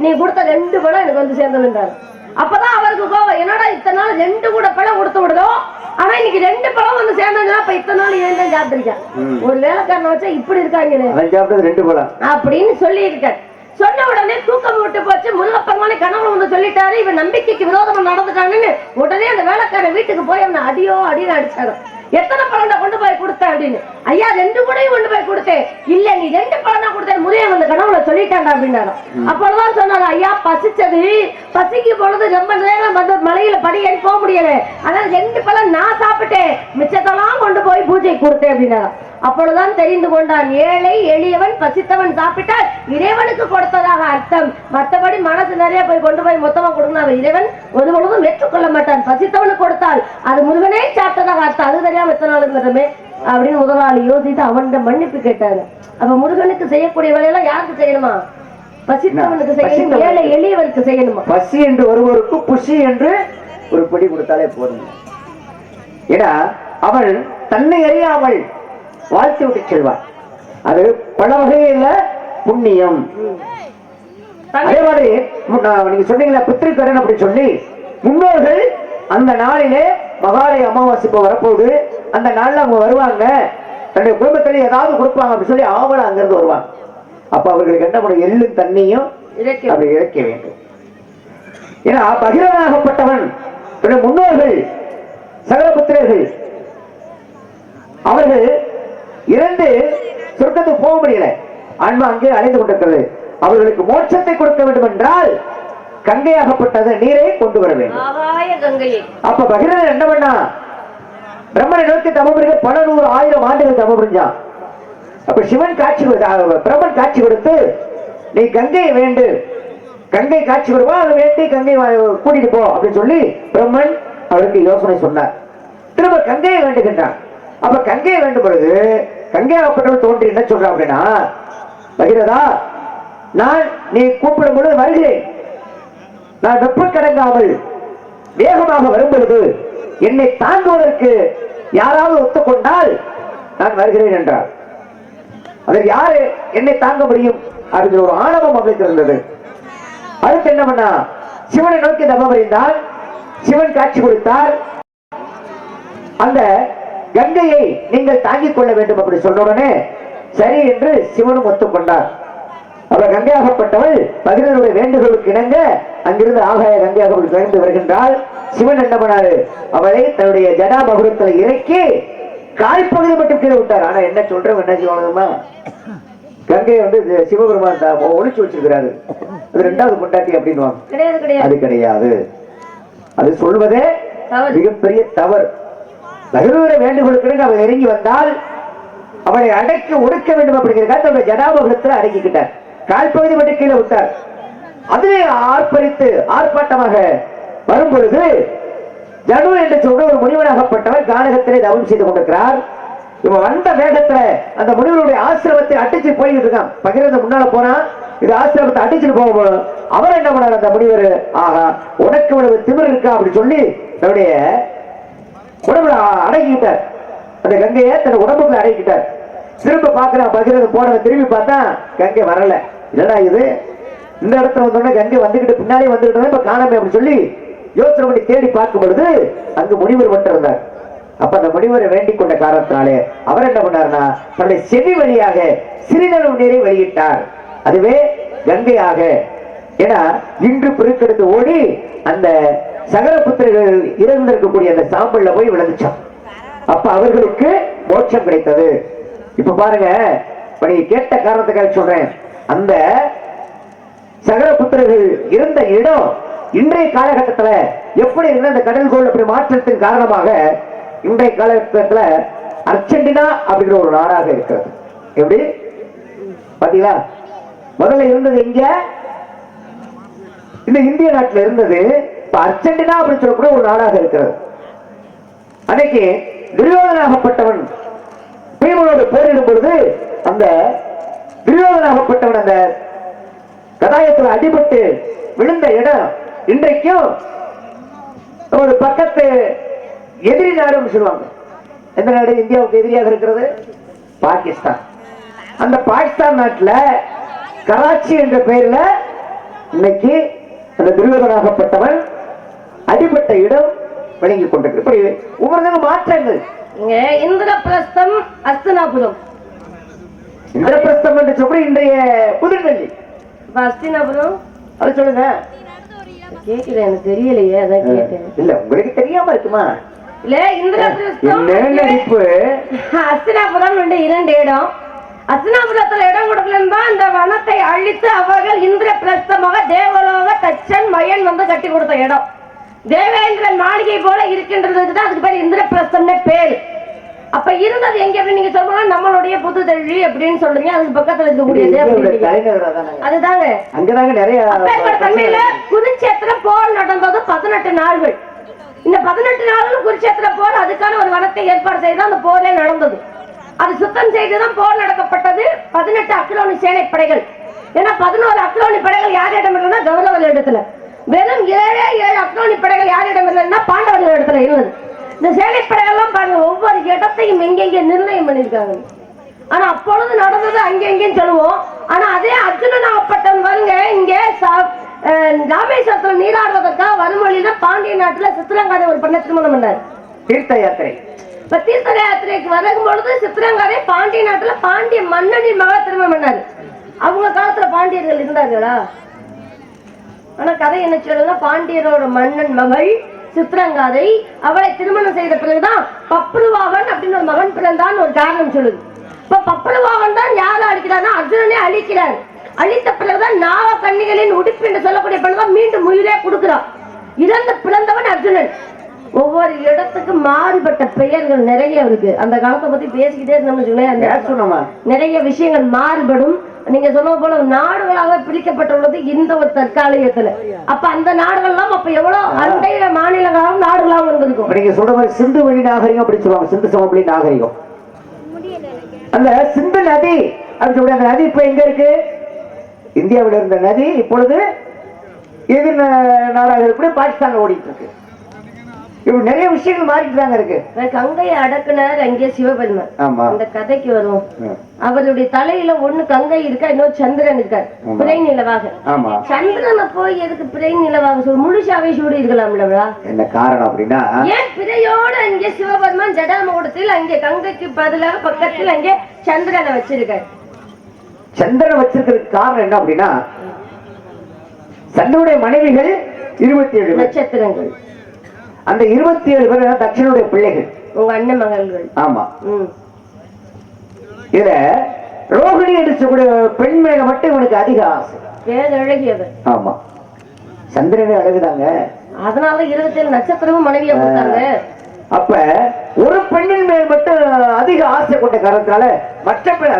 நீ கொடுத்த 2 பழம் எனக்கு வந்து சேர்ந்ததுன்றாரு. அப்பதான் அவருக்கு கோவம், என்னடா இத்தனை நாள் 2 கூட பழம் கொடுத்து விடுதோம், ஆனா இன்னைக்கு 2 பழம் வந்து சேர்ந்ததுன்னா அப்ப இத்தனை நாள் ஏன் தான் சாப்பிட்டுருக்கேன், ஒரு வேலைக்காரனை வச்சா இப்படி இருக்காங்க அப்படின்னு சொல்லி இருக்காரு. சொன்ன உடனே தூக்கம் விட்டு போச்சு. முருகப்பெருமானை கனவுல வந்து சொல்லிட்டாரு, இவன் நம்பிக்கைக்கு விரோதமா நடந்துட்டான்னு. உடனே அந்த வேலைக்காரன் வீட்டுக்கு போய் அவனை அடியோ அடின்னு அடிச்சாரு. எத்தனை பழம் கொண்டு போய் கொடுத்த அப்படின்னு. ஐயா 2 கூடையும் கொண்டு போய் கொடுத்தேன். இல்ல நீ 2 பழம் தான் கொடுத்த, முருகன் வந்து கனவுல சொல்லிட்டாங்க அப்படின்னாரு. அப்பொழுதுதான் சொன்னாரு, ஐயா பசிச்சது, பசிக்கு பொழுது ரொம்ப நேரம் வந்து மலையில படி ஏறி போக முடியல, அதனால 2 பழம் நான் சாப்பிட்டேன், மிச்சத்தெல்லாம் கொண்டு போய் பூஜை கொடுத்தேன் அப்படின்னாரு. அப்பொழுதுதான் தெரிந்து கொண்டான், ஏழை எளியவன் பசித்தவன் சாப்பிட்டால் இறைவனுக்கு கொடுத்ததாக அர்த்தம். மற்றபடி மனசு நிறைய போய் கொண்டு போய் மொத்தமா கொடுக்கணும், இறைவன் ஒரு பொழுதும் ஏற்றுக்கொள்ள மாட்டான். பசித்தவனுக்கு கொடுத்தால் அது முருகனே சாப்பிட்டதாக அர்த்தம். அது தெரியாம எத்தனை நாளுங்கிறமே அப்படின்னு முதலாளி யோசித்து அவன்கிட்ட மன்னிப்பு கேட்டாரு. அப்ப முருகனுக்கு செய்யக்கூடிய வேலையெல்லாம் யாருக்கு செய்யணுமா? பசித்தவனுக்கு செய்யணும், ஏழை எளியவனுக்கு செய்யணுமா? பசி என்று ஒருவருக்கு புசி என்று ஒரு பொடி கொடுத்தாலே போதும். ஏன்னா அவள் தன்னை அறியாமல் வாழ்த்து விட்டு செல்வார். அது பல வகையில புண்ணியம். அதே மாதிரி நீங்க சொன்னீங்களா பித்ருக்கடன் அப்படி சொல்லி, முன்னோர்கள் அந்த நாளிலே மகாலய அமாவாசை இப்ப வரப்போகுது, அந்த நாள்ல அவங்க வருவாங்க, தன்னுடைய குடும்பத்திலே ஏதாவது கொடுப்பாங்க அப்படின்னு சொல்லி ஆவல அங்கிருந்து வருவாங்க. அப்ப அவர்களுக்கு என்ன பண்ண, எள்ளும் தண்ணியும் அப்படி இறக்க வேண்டும். ஏன்னா பகிரனாகப்பட்டவன் முன்னோர்கள் சகலபுத்திரர்கள் அவர்கள் இறந்து சொர்க்கத்துக்கு போக முடியல, ஆன்மா அங்கே அலைந்து கொண்டிருக்கிறது. அவர்களுக்கு மோட்சத்தை கொடுக்க வேண்டும் என்றால் கங்கையாகப்பட்டது நீரை கொண்டு வர வேண்டும். ஆகாய கங்கையை. அப்ப பகிரதன் என்ன பண்ணா, பிரம்மனை நோக்கி தவம் புரிந்து பல 100,000 ஆண்டுகள் தவம் புரிஞ்சான். அப்ப சிவன் காட்சி பிரம்மன் காட்சி கொடுத்து, நீ கங்கையை வேண்டு, கங்கை காட்சி வருவா, அதை வேண்டி கங்கை கூட்டிட்டு போ அப்படின்னு சொல்லி பிரம்மன் அவருக்கு யோசனை சொன்னார். திரும்ப கங்கையை வேண்டுகின்றான். அப்ப கங்கையை வேண்டும் பொழுது கங்கையாகப்பட்டவன் தோன்றி என்ன சொல்றான் அப்படின்னா, பகிரதா, நான் நீ கூப்பிடும் பொழுது வருகிறேன், நான் வெப்ப கடங்காமல் வேகமாக வரும் பொழுது என்னை தாங்குவதற்கு யாராவது ஒத்துக்கொண்டால் நான் வருகிறேன் என்றார். அதற்கு யாரு என்னை தாங்க முடியும் அப்படிங்கிற ஒரு ஆணவம் அவளுக்கு இருந்தது. அடுத்து என்ன பண்ணா, சிவனை நோக்கி தவம் புரிந்தால் சிவன் காட்சி கொடுத்தார். அந்த கங்கையை நீங்கள் தாங்கிக் கொள்ள வேண்டும் அப்படி சொன்ன உடனே சரி என்று சிவனும் ஒத்துக்கொண்டார். அவர் கங்கையாகப்பட்டவள் பகிரனுடைய வேண்டுகோளுக்கு இணங்க அங்கிருந்து ஆகாய கங்கையாக விரைந்து வருகின்றால், சிவன் என்ன பண்ணாரு, அவளை தன்னுடைய ஜடா மகுடத்தில் இறக்கி கால்பகுதி மட்டும் கீழே விட்டார். ஆனா என்ன சொல்றோம், என்ன செய்வானுமா, கங்கையை வந்து சிவபெருமான் ஒளிச்சு வச்சிருக்கிறாரு, அது 2வது பொண்டாட்டி அப்படின்னு. அது கிடையாது, அது சொல்வதே மிகப்பெரிய தவறு. பகிரனுடைய வேண்டுகோளுக்கு அவள் இறங்கி வந்தால் அவளை அடக்கி ஒடுக்க வேண்டும் அப்படிங்கிறத தன்னுடைய ஜடாமகுடத்தில் அடக்கிக்கிட்டார். கால்பகுதி மட்டும் கீழே விட்டார். அதிலே ஆர்ப்பரித்து ஆர்ப்பாட்டமாக வரும் பொழுது ஜனு என்று சொல்ற ஒரு முனிவனாகப்பட்டவர் கானகத்திலே தவம் செய்து கொண்டிருக்கிறார். இவன் வந்த வேகத்துல அந்த முனிவருடைய ஆசிரமத்தை அடிச்சு போயிட்டு இருக்கான். பகிரந்த முன்னால போனா இது ஆசிரமத்தை அடிச்சுட்டு போகும். அவர் என்ன பண்ணார், அந்த முனிவர், ஆகா உனக்கு இவ்வளவு திமிர் இருக்கா அப்படி சொல்லி தன்னுடைய உடம்புல அடக்கிட்டார். அந்த கங்கையை தன் உடம்புக்குள்ள அடக்கிட்டார். திரும்ப பாக்குறான் பகிரத போனவன், திரும்பி பார்த்தா கங்கை வரல. இல்லடா இது இந்த இடத்துல வந்தோடனே கங்கை வந்துகிட்டு பின்னாலே வந்துகிட்டு இப்ப காணாமே அப்படின்னு சொல்லி யோசனை பண்ணி தேடி பார்க்கும் பொழுது அங்கு முனிவர் மட்டும் இருந்தார். அப்ப அந்த முனிவரை வேண்டிக் கொண்ட காரணத்தினாலே அவர் என்ன பண்ணார்னா, தன்னுடைய செவி வழியாக சிறிதளவு நீரை வெளியிட்டார். அதுவே கங்கையாக. ஏன்னா இன்று பெருக்கெடுத்து ஓடி அந்த சகரபுத்திரர்கள் இறந்திருக்கக்கூடிய அந்த சாம்பல்ல போய் விளைஞ்சான். அப்ப அவர்களுக்கு மோட்சம் கிடைத்தது. இப்ப பாருங்க, நீ கேட்ட காரணத்துக்காக சொல்றேன், அந்த சகரபுத்திரர்கள் இருந்த இடம் இன்றைய காலகட்டத்தில் எப்படி இருந்த அந்த கடல்கோள் அப்படி மாற்றத்தின் காரணமாக இன்றைய காலகட்டத்தில் அர்ஜென்டினா அப்படிங்கிற ஒரு நாடாக இருக்கிறது. எப்படி பாத்தீங்களா, முதல்ல இருந்தது இங்க இந்த இந்திய நாட்டில் இருந்தது, இப்ப அர்ஜென்டினா அப்படின்னு சொல்லக்கூடிய ஒரு நாடாக இருக்கிறது. அன்னைக்கு துரியோதனாகப்பட்டவன் பீமனோடு போரிடும் பொழுது அந்த துரியோதனாகப்பட்டவன் அந்த கதாயத்தில் அடிபட்டு விழுந்த இடம் இன்றைக்கும் ஒரு பக்கத்து எதிரி நாடுன்னு சொல்லுவாங்க. எந்த நாடு இந்தியாவுக்கு எதிரியாக இருக்கிறது? பாகிஸ்தான். அந்த பாகிஸ்தான் நாட்டில் கராச்சி என்ற பெயர்ல இன்னைக்கு அந்த துரியோதனாகப்பட்டவன் அடிபட்ட இடம் விளங்கி கொண்டிருக்கு. ஒவ்வொரு மாற்றங்கள். இந்திரபிரஸ்தம், அஸ்தினாபுரம். இந்திரபிரஸ்தம் என்று சொல்லி இன்றைய புதுடெல்லி. அஸ்தினாபுரம் அது சொல்லுங்க. கேட்கிறேன், எனக்கு தெரியலையே, அதான் கேட்டேன். இல்ல உங்களுக்கு தெரியாம இருக்குமா? இல்ல இந்திரபிரஸ்தம் அஸ்தினாபுரம் 2 இடம். அஸ்தினாபுரத்துல இடம் கொடுக்கலன்னா அந்த வனத்தை அழித்து அவர்கள் இந்திரபிரஸ்தமாக தேவலோக தச்சன் மயன் வந்து கட்டி கொடுத்த இடம். தேவேந்திரன் மாளிகை போல இருக்கின்றதுக்கு தான் அதுக்கு பேர் இந்திரபிரஸ்தம்னே பேரு. அப்ப இருந்தது எங்க அப்படின்னு நீங்க சொல்லுங்க, நம்மளுடைய புதுடெல்லி அப்படின்னு சொல்றீங்க. அதுக்கு பக்கத்துல இருக்கக்கூடியது அதுதாங்க. அங்கதாங்க நிறைய தன்மையில குருச்சேத்திர போர் நடந்தது 18 நாள்கள். இந்த 18 நாள்கள் குருச்சேத்திர போர், அதுக்கான ஒரு வனத்தை ஏற்பாடு செய்து அந்த போரே நடந்தது. அது சுத்தம் செய்துதான் போர் நடக்கப்பட்டது. 18 அக்லோனி சேனை படைகள். ஏன்னா 11 அக்லோனி படைகள் யாரிடம் இல்லைன்னா கௌரவர்கள் இடத்துல, வெறும் 7 அக்லோனி படைகள் யாரிடம் இல்லைன்னா பாண்டவர்கள் இடத்துல இருந்தது. இந்த சேனைப்படையெல்லாம் பாருங்க, ஒவ்வொரு இடத்தையும் எங்கெங்க நிர்ணயம் பண்ணிருக்காங்க. ஆனா அப்பொழுது நடந்தது அங்கெங்கன்னு சொல்லுவோம். ஆனா அதே அர்ஜுனனாகப்பட்டவன் வருங்க இங்க ராமேஸ்வரத்துல நீராடுவதற்காக வரும் வழியில பாண்டிய நாட்டுல சித்திரங்காரை ஒரு பெண்ணை திருமணம் பண்ணார். தீர்த்த யாத்திரை. இப்ப தீர்த்த யாத்திரைக்கு வரும் பொழுது சித்திரங்காரை பாண்டிய நாட்டுல பாண்டிய மன்னனின் மகளை திருமணம் பண்ணாரு. அவங்க காலத்துல பாண்டியர்கள் இருந்தார்களா? ஆனா கதை என்ன சொல்லுங்க, பாண்டியரோட மன்னன் மகள் சித்திரங்காதை அவளை திருமணம் செய்த பிறகுதான் பப்ளுவாகன் அப்படின்னு ஒரு மகன் பிறந்தான் ஒரு காரணம் சொல்லுது. இப்ப பப்ளுவாகன் தான் யாரை அழிக்கிறார்னா அர்ஜுனனே அழிக்கிறார். அழித்த பிறகுதான் நாவ கன்னிகளின் உடுப்பு என்று சொல்லக்கூடிய பெண்தான் மீண்டும் உயிரே கொடுக்கிறான். இறந்து பிறந்தவன் அர்ஜுனன். ஒவ்வொரு இடத்துக்கு மாறுபட்ட பெயர்கள் நிறைய இருக்கு. அந்த காலத்தை பத்தி பேசிக்கிட்டே இருந்தோம்னு நிறைய விஷயங்கள் மாறுபடும். நீங்க சொன்ன போல நாடுகளாக பிரிக்கப்பட்டுள்ளது இந்த ஒரு தற்காலிகத்துல. அப்ப அந்த நாடுகள்லாம் அப்ப எவ்வளவு அண்டைய மாநிலங்களாகவும் நாடுகளாகவும் இருந்திருக்கும். நீங்க சொல்ற மாதிரி சிந்து வழி நாகரிகம் அப்படி சொல்லுவாங்க. சிந்து சமவெளி நாகரிகம். அந்த சிந்து நதி அப்படி சொல்ற அந்த நதி இப்ப எங்க இருக்கு? இந்தியாவில் இருந்த நதி இப்பொழுது எதிர் நாடாக இருக்கு, பாகிஸ்தான் ஓடிட்டு இருக்கு. இப்படி நிறைய விஷயங்கள் மாறிட்டு தாங்க இருக்கு. கங்கையை அடக்குனார் அங்கே சிவபெருமான். அந்த கதைக்கு வரும். அவருடைய தலையில ஒண்ணு கங்கை இருக்கா, இன்னொரு சந்திரன் இருக்கார் பிறை நிலவாக. சந்திரனை போய் எதுக்கு பிறை நிலவாக முழுசாவே சூடி இருக்கலாம்ல? என்ன காரணம் அப்படின்னா, ஏன் பிறையோட அங்கே சிவபெருமான் ஜடாமுகத்தில் அங்கே கங்கைக்கு பதிலாக பக்கத்தில் அங்கே சந்திரனை வச்சிருக்காரு. சந்திரனை வச்சிருக்கிறதுக்கு காரணம் என்ன அப்படின்னா, சந்திரனுடைய மனைவிகள் 27 நட்சத்திரங்கள். அந்த 27 பேர் தட்சனுடைய பிள்ளைகள், உங்க அண்ணன் மகள்கள். ஆமா. இதுல ரோகிணி என்று சொல்லக்கூடிய பெண் மேல மட்டும் இவனுக்கு அதிக ஆசை. அழகியவர். ஆமா, சந்திரனே அழகுதாங்க. அதனால 27 நட்சத்திரமும் மனைவியா கொடுத்தாங்க. அப்ப ஒரு பெண்ணின் மேல் மட்டும் அதிக ஆசை கொண்ட காரணத்தால மற்ற பெண்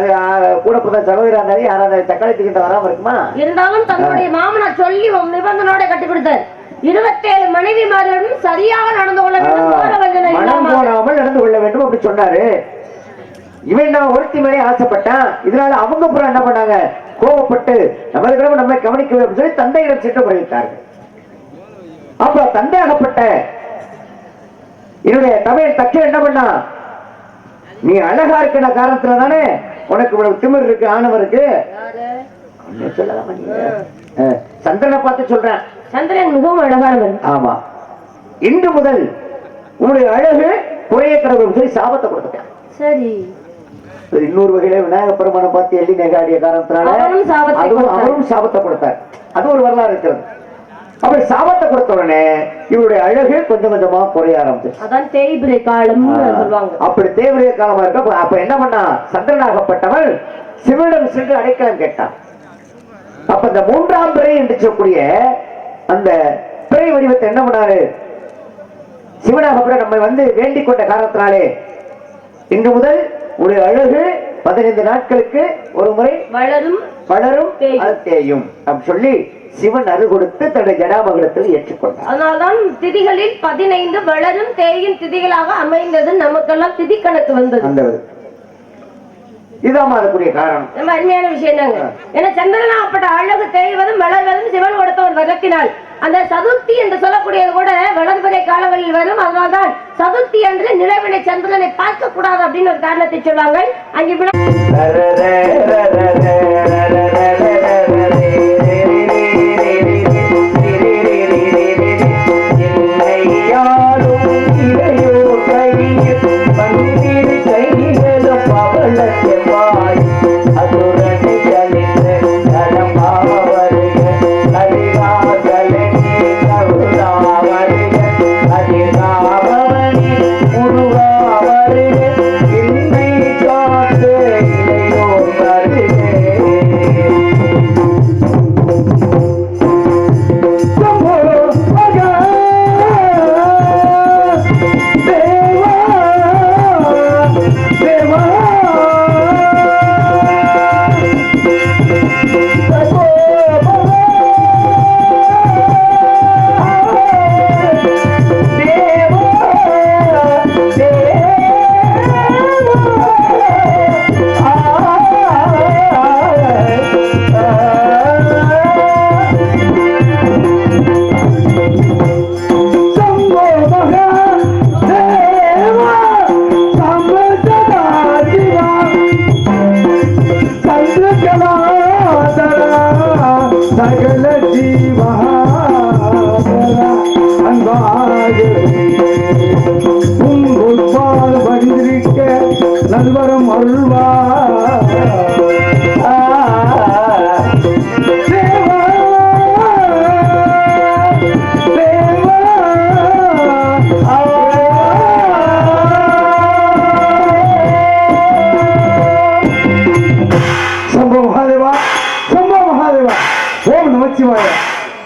கூட புத சகோதரா இருந்தாலும் யாராவது தக்காளி திக்கிட்ட வராம இருக்குமா? இருந்தாலும் தன்னுடைய மாமனார் சொல்லி நிபந்தனோட கட்டி கொடுத்தார். 27 மனைவிமார்களும் சரியாக நடந்து கொள்ள வேண்டும், மனம் போடாமல் நடந்து கொள்ள வேண்டும் அப்படி சொன்னாரு. இவன் நான் ஒருத்தி மேலே ஆசைப்பட்டான். இதனால அவங்க புறம் என்ன பண்ணாங்க, கோபப்பட்டு நம்மளுக்கு நம்மளை கவனிக்க சொல்லி தந்தையிடம் சீட்டு முறைவித்தார்கள். அப்ப தந்தையாகப்பட்ட என்னுடைய தமிழ் தச்சன் என்ன பண்ணா, நீ அழகா இருக்கிற காரணத்துல தானே உனக்கு இவ்வளவு திமிர் இருக்கு, ஆணவம் இருக்கு. சந்திரனை பார்த்து சொல்றேன், சந்திரன் மிகவும் அழகானவன். ஆமா, இன்று முதல் உங்களுடைய அழகு குறைய கடவுள் சொல்லி சாபத்தை கொடுத்துட்டேன். சரி, இன்னொரு வகையில விநாயக பெருமானை பார்த்து எள்ளி நெகாடிய காரணத்தினால அவரும் சாபத்தை கொடுத்தார். அது ஒரு வரலாறு இருக்கிறது. அப்படி சாபத்தை கொடுத்த உடனே இவருடைய அழகு கொஞ்சம் கொஞ்சமா குறைய ஆரம்பிச்சு. அதான் தேய்பிரை காலம் சொல்லுவாங்க. அப்படி தேய்பிரை காலமா இருக்க. அப்ப என்ன பண்ணா, சந்திரனாகப்பட்டவள் சிவனிடம் சென்று அடைக்கலம் கேட்டான். அப்ப இந்த 3ஆம் பிறை என்று சொல்லக்கூடிய அந்த பிறை வடிவத்தை என்ன பண்ணாரு, சிவனாகப்பட்ட நம்மை வந்து வேண்டிக் கொண்ட காரணத்தினாலே இன்று முதல் ஒரு அழகு 15 நாட்களுக்கு ஒரு முறை வளரும் தேயும் அப்படி சொல்லி சிவன் அருள் கொடுத்து தன்னுடைய ஜடாமகுடத்தில் ஏற்றுக்கொண்டார். அதனால்தான் திதிகளில் 15 வளரும் தேயின் திதிகளாக அமைந்தது. நமக்கெல்லாம் திதி கணக்கு வந்தது. இதாம அதுக்குரிய காரணம். ரொம்ப அருமையான விஷயம் தாங்க. ஏன்னா சந்திரனாகப்பட்ட அழகு தேய்வதும் வளர்வதும் சிவன் கொடுத்த ஒரு வரத்தினால் அந்த சதுர்த்தி என்று சொல்லக்கூடியது கூட வளர்பிறை காலங்களில் வரும். அதனால்தான் சதுர்த்தி என்று நிலவினை சந்திரனை பார்க்க கூடாது அப்படின்னு ஒரு காரணத்தை சொல்லுவாங்க. அங்கே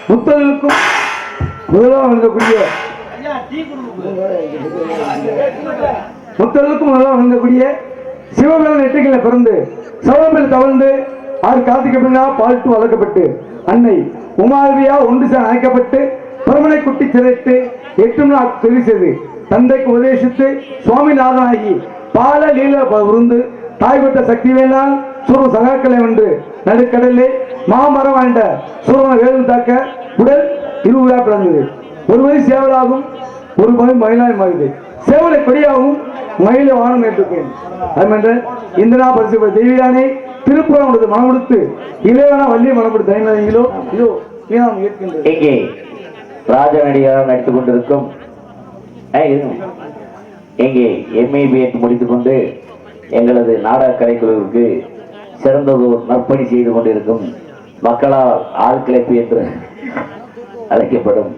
முத்தலுக்கும் முதலாக வழங்கக்கூடிய முத்தலுக்கும் முதலாக வழங்கக்கூடிய சிவமேல நெட்டுகளை பிறந்து சவமேல் தவழ்ந்து 6 கார்த்திகை பெண்ணா பால்ட்டு வளர்க்கப்பட்டு அன்னை உமாவியா ஒன்று அழைக்கப்பட்டு பிரமனை குட்டி சிறைட்டு 8 நாள் தொழில் செய்து தந்தைக்கு உபதேசித்து சுவாமிநாதனாகி பால லீல உருந்து தாய்பட்ட சக்தி வேளால் சூர சகாக்களை வென்று நடுக்கடலே மாமரம் வாய்ந்த சூரனை வேலும் தாக்க உடல் 20 பிறந்தது. ஒரு மணி சேவலாகும், ஒரு மணி மயிலாய் மாறுது. சேவலை கொடியாகவும் மயிலை வானம் ஏற்றுக்கேன். அதுமென்ற இந்திரா பரிசு தெய்வீரானே திருப்புறம் உனது மனம் கொடுத்து இளைவனா வள்ளியை மனம் கொடுத்து ஐநூறு இதோ இங்கே ராஜநடிகராக நடித்துக் கொண்டிருக்கும் இங்கே MABA முடித்துக் கொண்டு எங்களது நாடக கலைக்குழுவிற்கு சிறந்ததோர் நற்பணி செய்து கொண்டிருக்கும் மக்களால் ஆழ்கிளைப்பு என்று அழைக்கப்படும்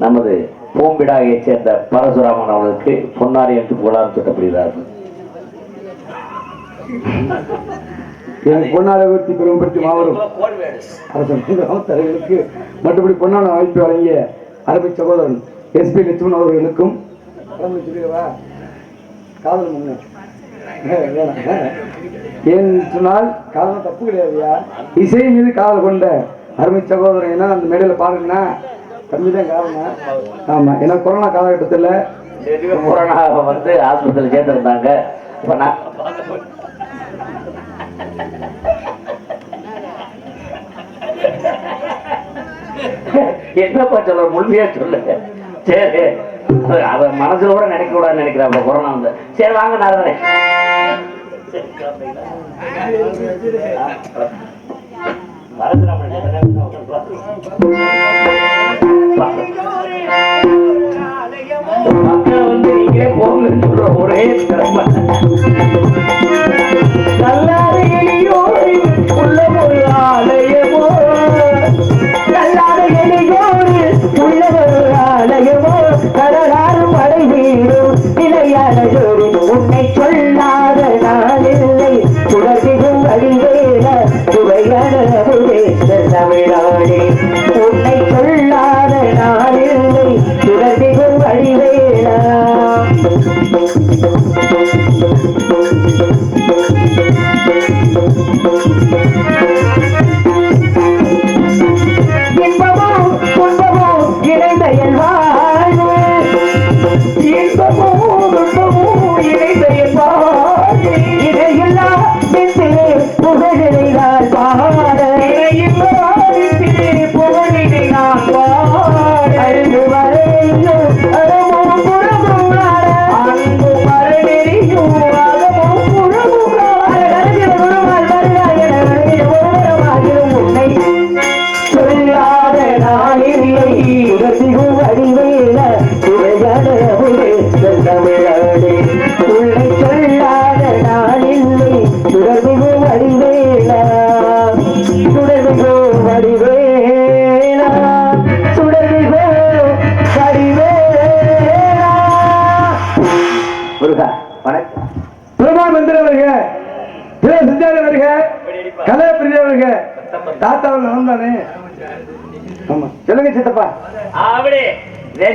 நமது பூம்பிடாகைச் சேர்ந்த பரசுராமன் அவர்களுக்கு பொன்னாரி என்று புகழாரம் சூட்டப்படுகிறார்கள். பொன்னாரை ஊர்த்தி பெரும்படுத்தி மாவரும் தலைவர்களுக்கு மற்றபடி பொன்னான வாய்ப்பு வழங்கிய அரபி சகோதரன் SP லட்சுமணன் அவர்களுக்கும் காதல் முன்ன ஏன் சொன்னால் காதல் தப்பு கிடையாதுயா. இசை மீது காதல் கொண்ட அருமை சகோதரன் ஏன்னா அந்த மேடையில பாருங்கன்னா தம்பிதான் காரணம். ஆமா, ஏன்னா கொரோனா காலகட்டத்தில் கொரோனா வந்து ஆஸ்பத்திரியில் சேர்ந்துருந்தாங்க. இப்போ நான் என்னப்பா சொல்ற முழுமையா சொல்லுங்க. சரி, அத மனசுல கூட நினைக்க கூடாதுன்னு நினைக்கிறேன் கொரோனா வந்து. சரி வாங்க நாரதே. மக்கள் வந்து நீங்களே போங்கன்னு சொல்ற ஒரே திறமை நல்லாத எளியோடு உள்ள ஒரு ஆலயமோ, நல்லாத எளியோடு உள்ள ஒரு ஆலயமோ, கடலாரும் மழை வீடும் நிலையான ஜோடி உன்னை சொல்லாத நாளில்லை சுடர்திகும் வழிவேல சுவையான தமிழானே உன்னை சொல்லாத நாளில்லை சுடர்திகும் வழிவேலா. இன்பமோ துன்பமோ இணைந்த என் வாழ்வு, இன்பமோ துன்பமோ இணைந்த என் வாழ்வு, இதையெல்லாம் நின்றிலே புகழினை நான் பாட, இதையெல்லாம் புகழினை நான் பாட, அன்பு மறையும் அறமும் புறமும் அன்பு மறையும் அறமும் புறமும் உன்னை சொல்லாத நாளில்லை உதவிகும் அறிவேல சுவையான தமிழாடே உன்னை சொல்லாத நாளில்லை சுடர்மிகும் அறிவேலா சுடர்மிகும் அறிவேலா சுடர்மிகும் அறிவேலா. முருகா வணக்கம். பிரமா மந்திர வருக, சிந்தாரி வருக, கலை பிரியா வருக. தாத்தாவில் நடந்தானே. ஆமா, சொல்லுங்க சித்தப்பா. அப்படி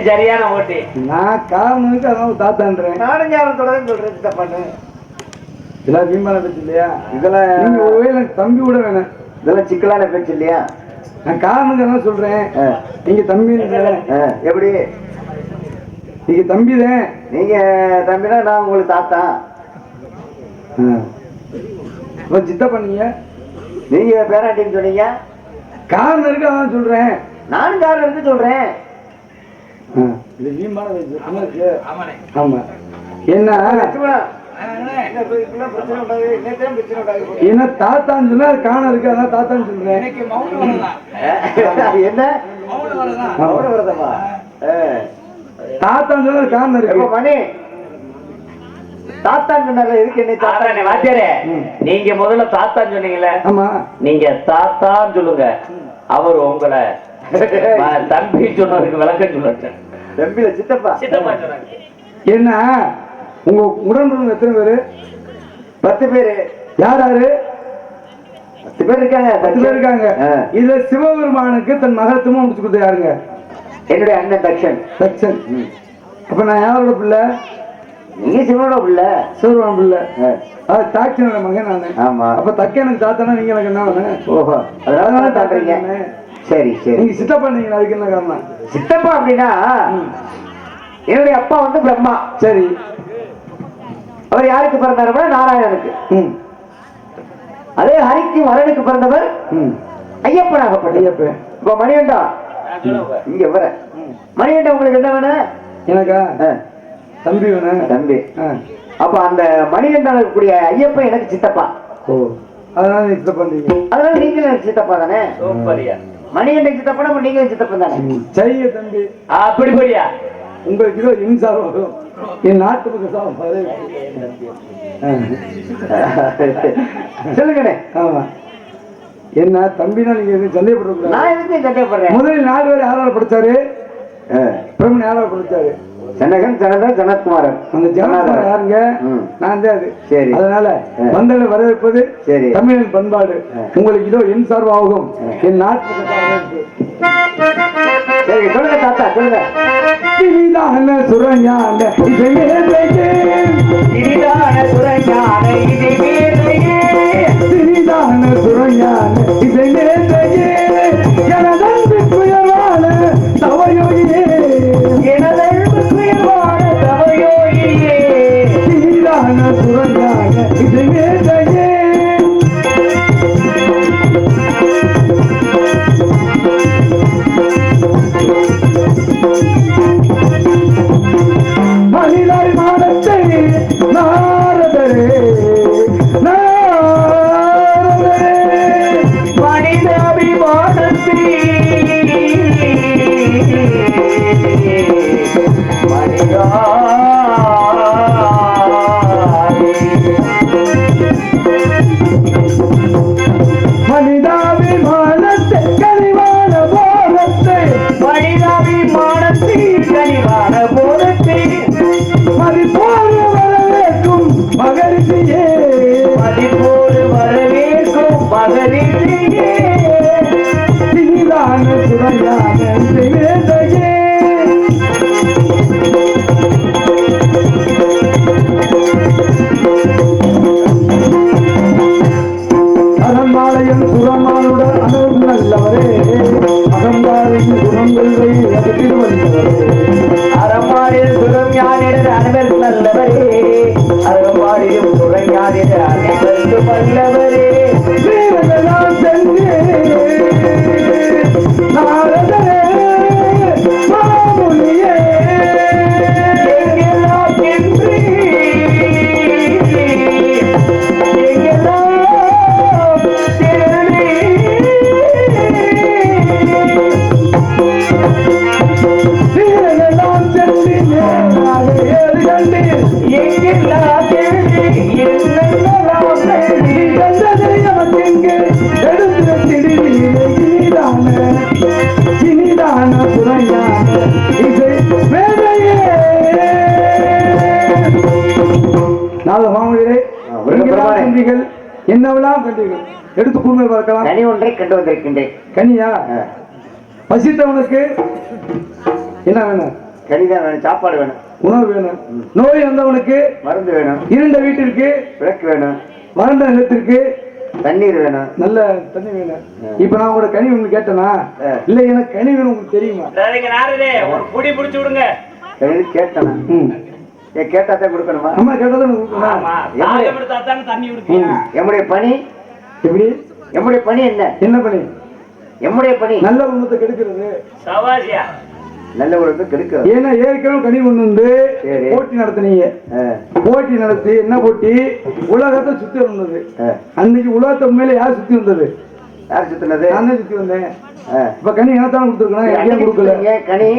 சரியான ஓட்டி நான் காரணத்துக்கு அதனால தாத்தான்றேன். நானும் ஞாபகத்தோட சொல்றேன் சித்தப்பான்னு. இதெல்லாம் வீம்பான பேச்சு இல்லையா? இதெல்லாம் நீங்க ஒருவேளை தம்பி கூட வேணும். இதெல்லாம் சிக்கலான பேச்சு இல்லையா? நான் காரணம் சொல்றேன். நீங்க தம்பி எப்படி? நீங்க தம்பிதான். நீங்க தம்பினா நான் உங்களுக்கு தாத்தா. சித்தப்பா நீங்க பேராண்டின்னு சொன்னீங்க. காரணம் இருக்கு அதான் சொல்றேன். நானும் காரணம் இருக்கு சொல்றேன். இது வீம்பான பேச்சு. ஆமா, என்ன என்ன தாத்தான்னு சொன்னா காணம் இருக்கு அதான் தாத்தான்னு சொல்றேன். என்ன தாத்தான்னு சொன்னா காரணம் இருக்கு. மணி தாத்தான்னு சொன்னால இருக்கு. என்ன தாத்தா வாத்தியாரே, நீங்க முதல்ல தாத்தான்னு சொன்னீங்கல்ல. ஆமா, நீங்க தாத்தான்னு சொல்லுங்க. அவர் உங்களை தம்பி சொன்னதுக்கு விளக்கம் சொல்லுங்க. தம்பியில சித்தப்பா சித்தப்பா சொன்னாங்க. என்ன உங்க உடம்பு எத்தனை பேரு? 10 பேரு. யார் யாரு? 10 பேர் இருக்காங்க. 10 பேர் இருக்காங்க. இதுல சிவபெருமானுக்கு தன் மகத்துவமா முடிச்சு கொடுத்த யாருங்க? என்னுடைய அண்ணன் தக்ஷன். தக்ஷன். அப்ப நான் யாரோட பிள்ளை? நீங்க சிவனோட பிள்ளை. சிவபெருமான் பிள்ளை. அது தாட்சனோட மகன் நானு. ஆமா. அப்ப தக்க எனக்கு தாத்தானா நீங்க எனக்கு என்ன வேணு? ஓஹோ, அதனால தாக்குறீங்க. சரி சரி. நீங்க சித்தப்பா, நீங்க அதுக்கு என்ன காரணம்? சித்தப்பா அப்படின்னா என்னுடைய அப்பா வந்து பிரம்மா. சரி. அவர் யாருக்கு பிறந்தாருன்னா நாராயணனுக்கு. அதே ஹரிக்கு வரனுக்கு பிறந்தவர் ஐயப்பனாகப்பட்ட. ஐயப்பன். இப்ப மணிகண்டா இங்க வர மணிகண்டா உங்களுக்கு என்ன வேணும்? எனக்கா தம்பி வேணும். தம்பி. அப்ப அந்த மணிகண்டான கூடிய ஐயப்பன் எனக்கு சித்தப்பா. ஓ, அதனால நீ சித்தப்பா. அதனால நீங்களும் எனக்கு சித்தப்பா தானே? மணிகண்டன் சித்தப்பா, நீங்களும் சித்தப்பா தானே? சரிங்க தம்பி. அப்படி போடியா? உங்களுக்கு இதோ இன்சார் வரும். என் நாட்டு பக்கம் சொல்லுங்கண்ணே. ஆமா. என்ன தம்பினா நீங்க எதுவும் சந்தேகப்படுறது? நான் எதுக்கு சந்தேகப்படுறேன்? முதலில் 4 பேர் யாரால படிச்சாரு? பிரம்மன் யாரால படிச்சாரு? ஜனகன், ஜனதன், ஜனத்குமாரன். அந்த ஜனகுமாரன் யாருங்க? நான் தான் அது. சரி. அதனால வந்தனை வரவேற்பது சரி தமிழின் பண்பாடு. உங்களுக்கு இதோ என் சார்பாகும் என் நாட்டு. சரி, சொல்லுங்க தாத்தா, சொல்லுங்க. திரிதான சுரஞான இசையே திரிதான சுரஞான திரிதான சுரஞான இசையே எனதன்பு குயவான தவயோகியே எனதன்பு குயவான தவயோகியே திரிதான சுரஞான இசையே மணிலாய் மாடத்தை நாரதரே நாரதரே மனிதாபிமானத்தை மனிதா மனிதாபிமானத்தை கனிவான போலத்தை மனிதாபிமானத்தை கனிவான போலத்தை மதிப்போடு வரவேற்கும் மகரிஷியே மதிப்போடு வரவேற்கும் மகரிஷியே நீதான சுரஞான இசையே அகம்பாளையம் சுரமானுட அனும் நல்லவரே அகம்பாளையும் குணங்கள் அகற்றிடு வந்தவரே அறமாடில் சுரம் யானிடர் அனைவர் நல்லவரே அறமாடியும் சுரம் யானிடர் அனைவருக்கு வல்லவரே ஸ்ரீரங்கநாத் சென்றே நாரதரே மாமுனியே எங்கெல்லாம் சென்று எங்கெல்லாம் சென்று ஸ்ரீரங்கநாத் சென்றினே ஏழு கண்டு எங்கெல்லாம் சென்று என்னெல்லாம் சென்று கண்டதை நமக்கெங்கு எடுத்து திடீரே இனிதான சுரஞான இசை வேதையே. நாலு மாமனிலே கண்டீர்கள், என்னவெல்லாம் கண்டீர்கள்? எடுத்து கூர்மை பார்க்கலாம். கனி ஒன்றை கண்டு வந்திருக்கின்றேன். கனியா? பசித்தவனுக்கு என்ன வேணும்? கனிதான் வேணும், சாப்பாடு வேணும், உணவு வேணும். நோய் வந்தவனுக்கு மருந்து வேணும், இருண்ட வீட்டிற்கு விளக்கு வேணும், வறண்ட நிலத்திற்கு தண்ணீர் வேணும், நல்ல தண்ணி வேணும். இப்ப நான் உங்களோட கனி உங்களுக்கு கேட்டேனா? இல்ல எனக்கு கனி வேணும் உங்களுக்கு தெரியுமா? ஒரு புடி புடிச்சு விடுங்க. கேட்டேன். கேட்டாத்தான் கொடுக்கணுமா? அம்மா கேட்டதான் கொடுக்கணும். தண்ணி குடிப்பீங்க. எம்முடைய பணி எப்படி? எம்முடைய பணி என்ன? என்ன பண்ணி? எம்முடைய பணி நல்ல உணத்தை கெடுக்கிறது. சவாசியா நல்ல உணத்தை கெடுக்கிறது. ஏன்னா ஏற்கனவே கனி கொண்டு வந்து போட்டி நடத்தினீங்க. போட்டி நடத்தி என்ன போட்டி? உலகத்தை சுத்தி வந்தது. அன்னைக்கு உலகத்தை உண்மையில யார் சுத்தி வந்தது? யார் சுத்தினது? நான் தான் சுத்தி வந்தேன். இப்ப கனி என்னத்தான் கொடுத்துருக்கணும், எங்கேயும் கொடுக்கல. கனி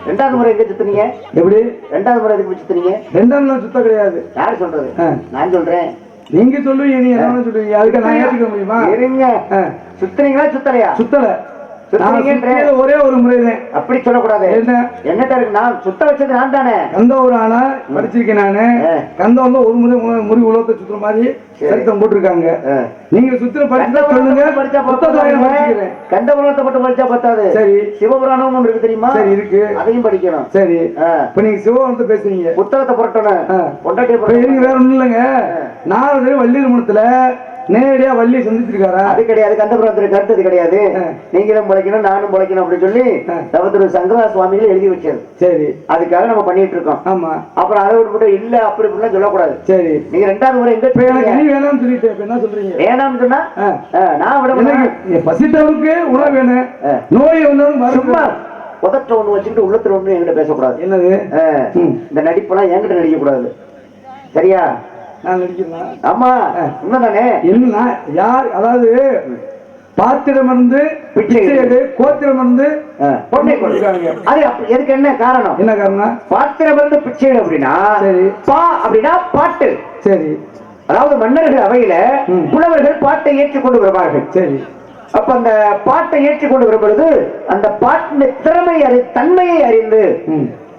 2வது முறை எங்க சுத்துனீங்க? எப்படி 2வது முறை எதுக்கு சுத்துனீங்க? 2ஆம் நாள் சுத்த கிடையாது. யார் சொல்றது? நான் சொல்றேன். நீங்க சொல்லுவீங்க, நீ என்ன சொல்லுவீங்க? அதுக்கு நான் ஏத்துக்க முடியுமா? இருங்க. சுத்துனீங்களா சுத்தலையா? சுத்தல. சுத்தியது ஒரே ஒரு முறைதான். அப்படி சொல்லக்கூடாது. என்ன என்னட்ட இருக்கு? நான் சுத்த வச்சது நான் தானே. கந்தம் ஒரு ஆனா படிச்சிருக்கேன் நானு. கந்தம் வந்து ஒரு முறி உலகத்தை சுத்துற மாதிரி சரித்தம் போட்டிருக்காங்க. நீங்க சுத்திர படிச்சா சொல்லுங்க. கந்த புராணத்தை மட்டும் படிச்சா பத்தாது. சரி, சிவபுராணம் ஒன்று இருக்கு தெரியுமா? சரி, இருக்கு, அதையும் படிக்கணும். சரி, இப்ப நீங்க சிவபுராணத்தை பேசுறீங்க, புத்தகத்தை புரட்டணும். பொண்டாட்டி வேற ஒண்ணும் இல்லைங்க. நாரதர் வள்ளிருமணத்துல நேரடியா வள்ளி சந்திச்சிருக்காரா? அது கிடையாது. கந்தபுரத்துக்கு கருத்து கிடையாது. நீங்களும் பிழைக்கணும் நானும் பிழைக்கணும் அப்படின்னு சொல்லி தவத்திரு சங்கரா சுவாமிகள் எழுதி வச்சது. சரி, அதுக்காக நம்ம பண்ணிட்டு இருக்கோம். ஆமா, அப்புறம் அதை விட்டு இல்ல அப்படி இப்படிலாம் சொல்லக்கூடாது. சரி, நீங்க ரெண்டாவது முறை எங்க நீ வேணாம்னு சொல்லிட்டு என்ன சொல்றீங்க? வேணாம்னு சொன்னா நான் விட பசித்தவனுக்கு உணவு வேணும், நோய் வந்தாலும் சும்மா உதட்ட ஒண்ணு வச்சுக்கிட்டு உள்ளத்துல ஒண்ணு என்கிட்ட பேசக்கூடாது. என்னது? இந்த நடிப்பெல்லாம் என்கிட்ட நடிக்க கூடாது. சரியா? நான் நடிக்கிறேன். ஆமா, உண்மைதானே. என்ன யார்? அதாவது பாத்திரம் இருந்து பிச்சை எடு, கோத்திரம் இருந்து பொண்ணை கொடுக்காங்க. அது எதுக்கு? என்ன காரணம்? என்ன காரணம்? பாத்திரம் இருந்து பிச்சை எடு அப்படின்னா, சரி, பா அப்படின்னா பாட்டு. சரி, அதாவது மன்னர்கள் அவையில புலவர்கள் பாட்டை ஏற்றுக்கொண்டு வருவார்கள். சரி, அப்ப அந்த பாட்டை ஏற்றுக்கொண்டு வரும் பொழுது அந்த பாட்டின் திறமை தன்மையை அறிந்து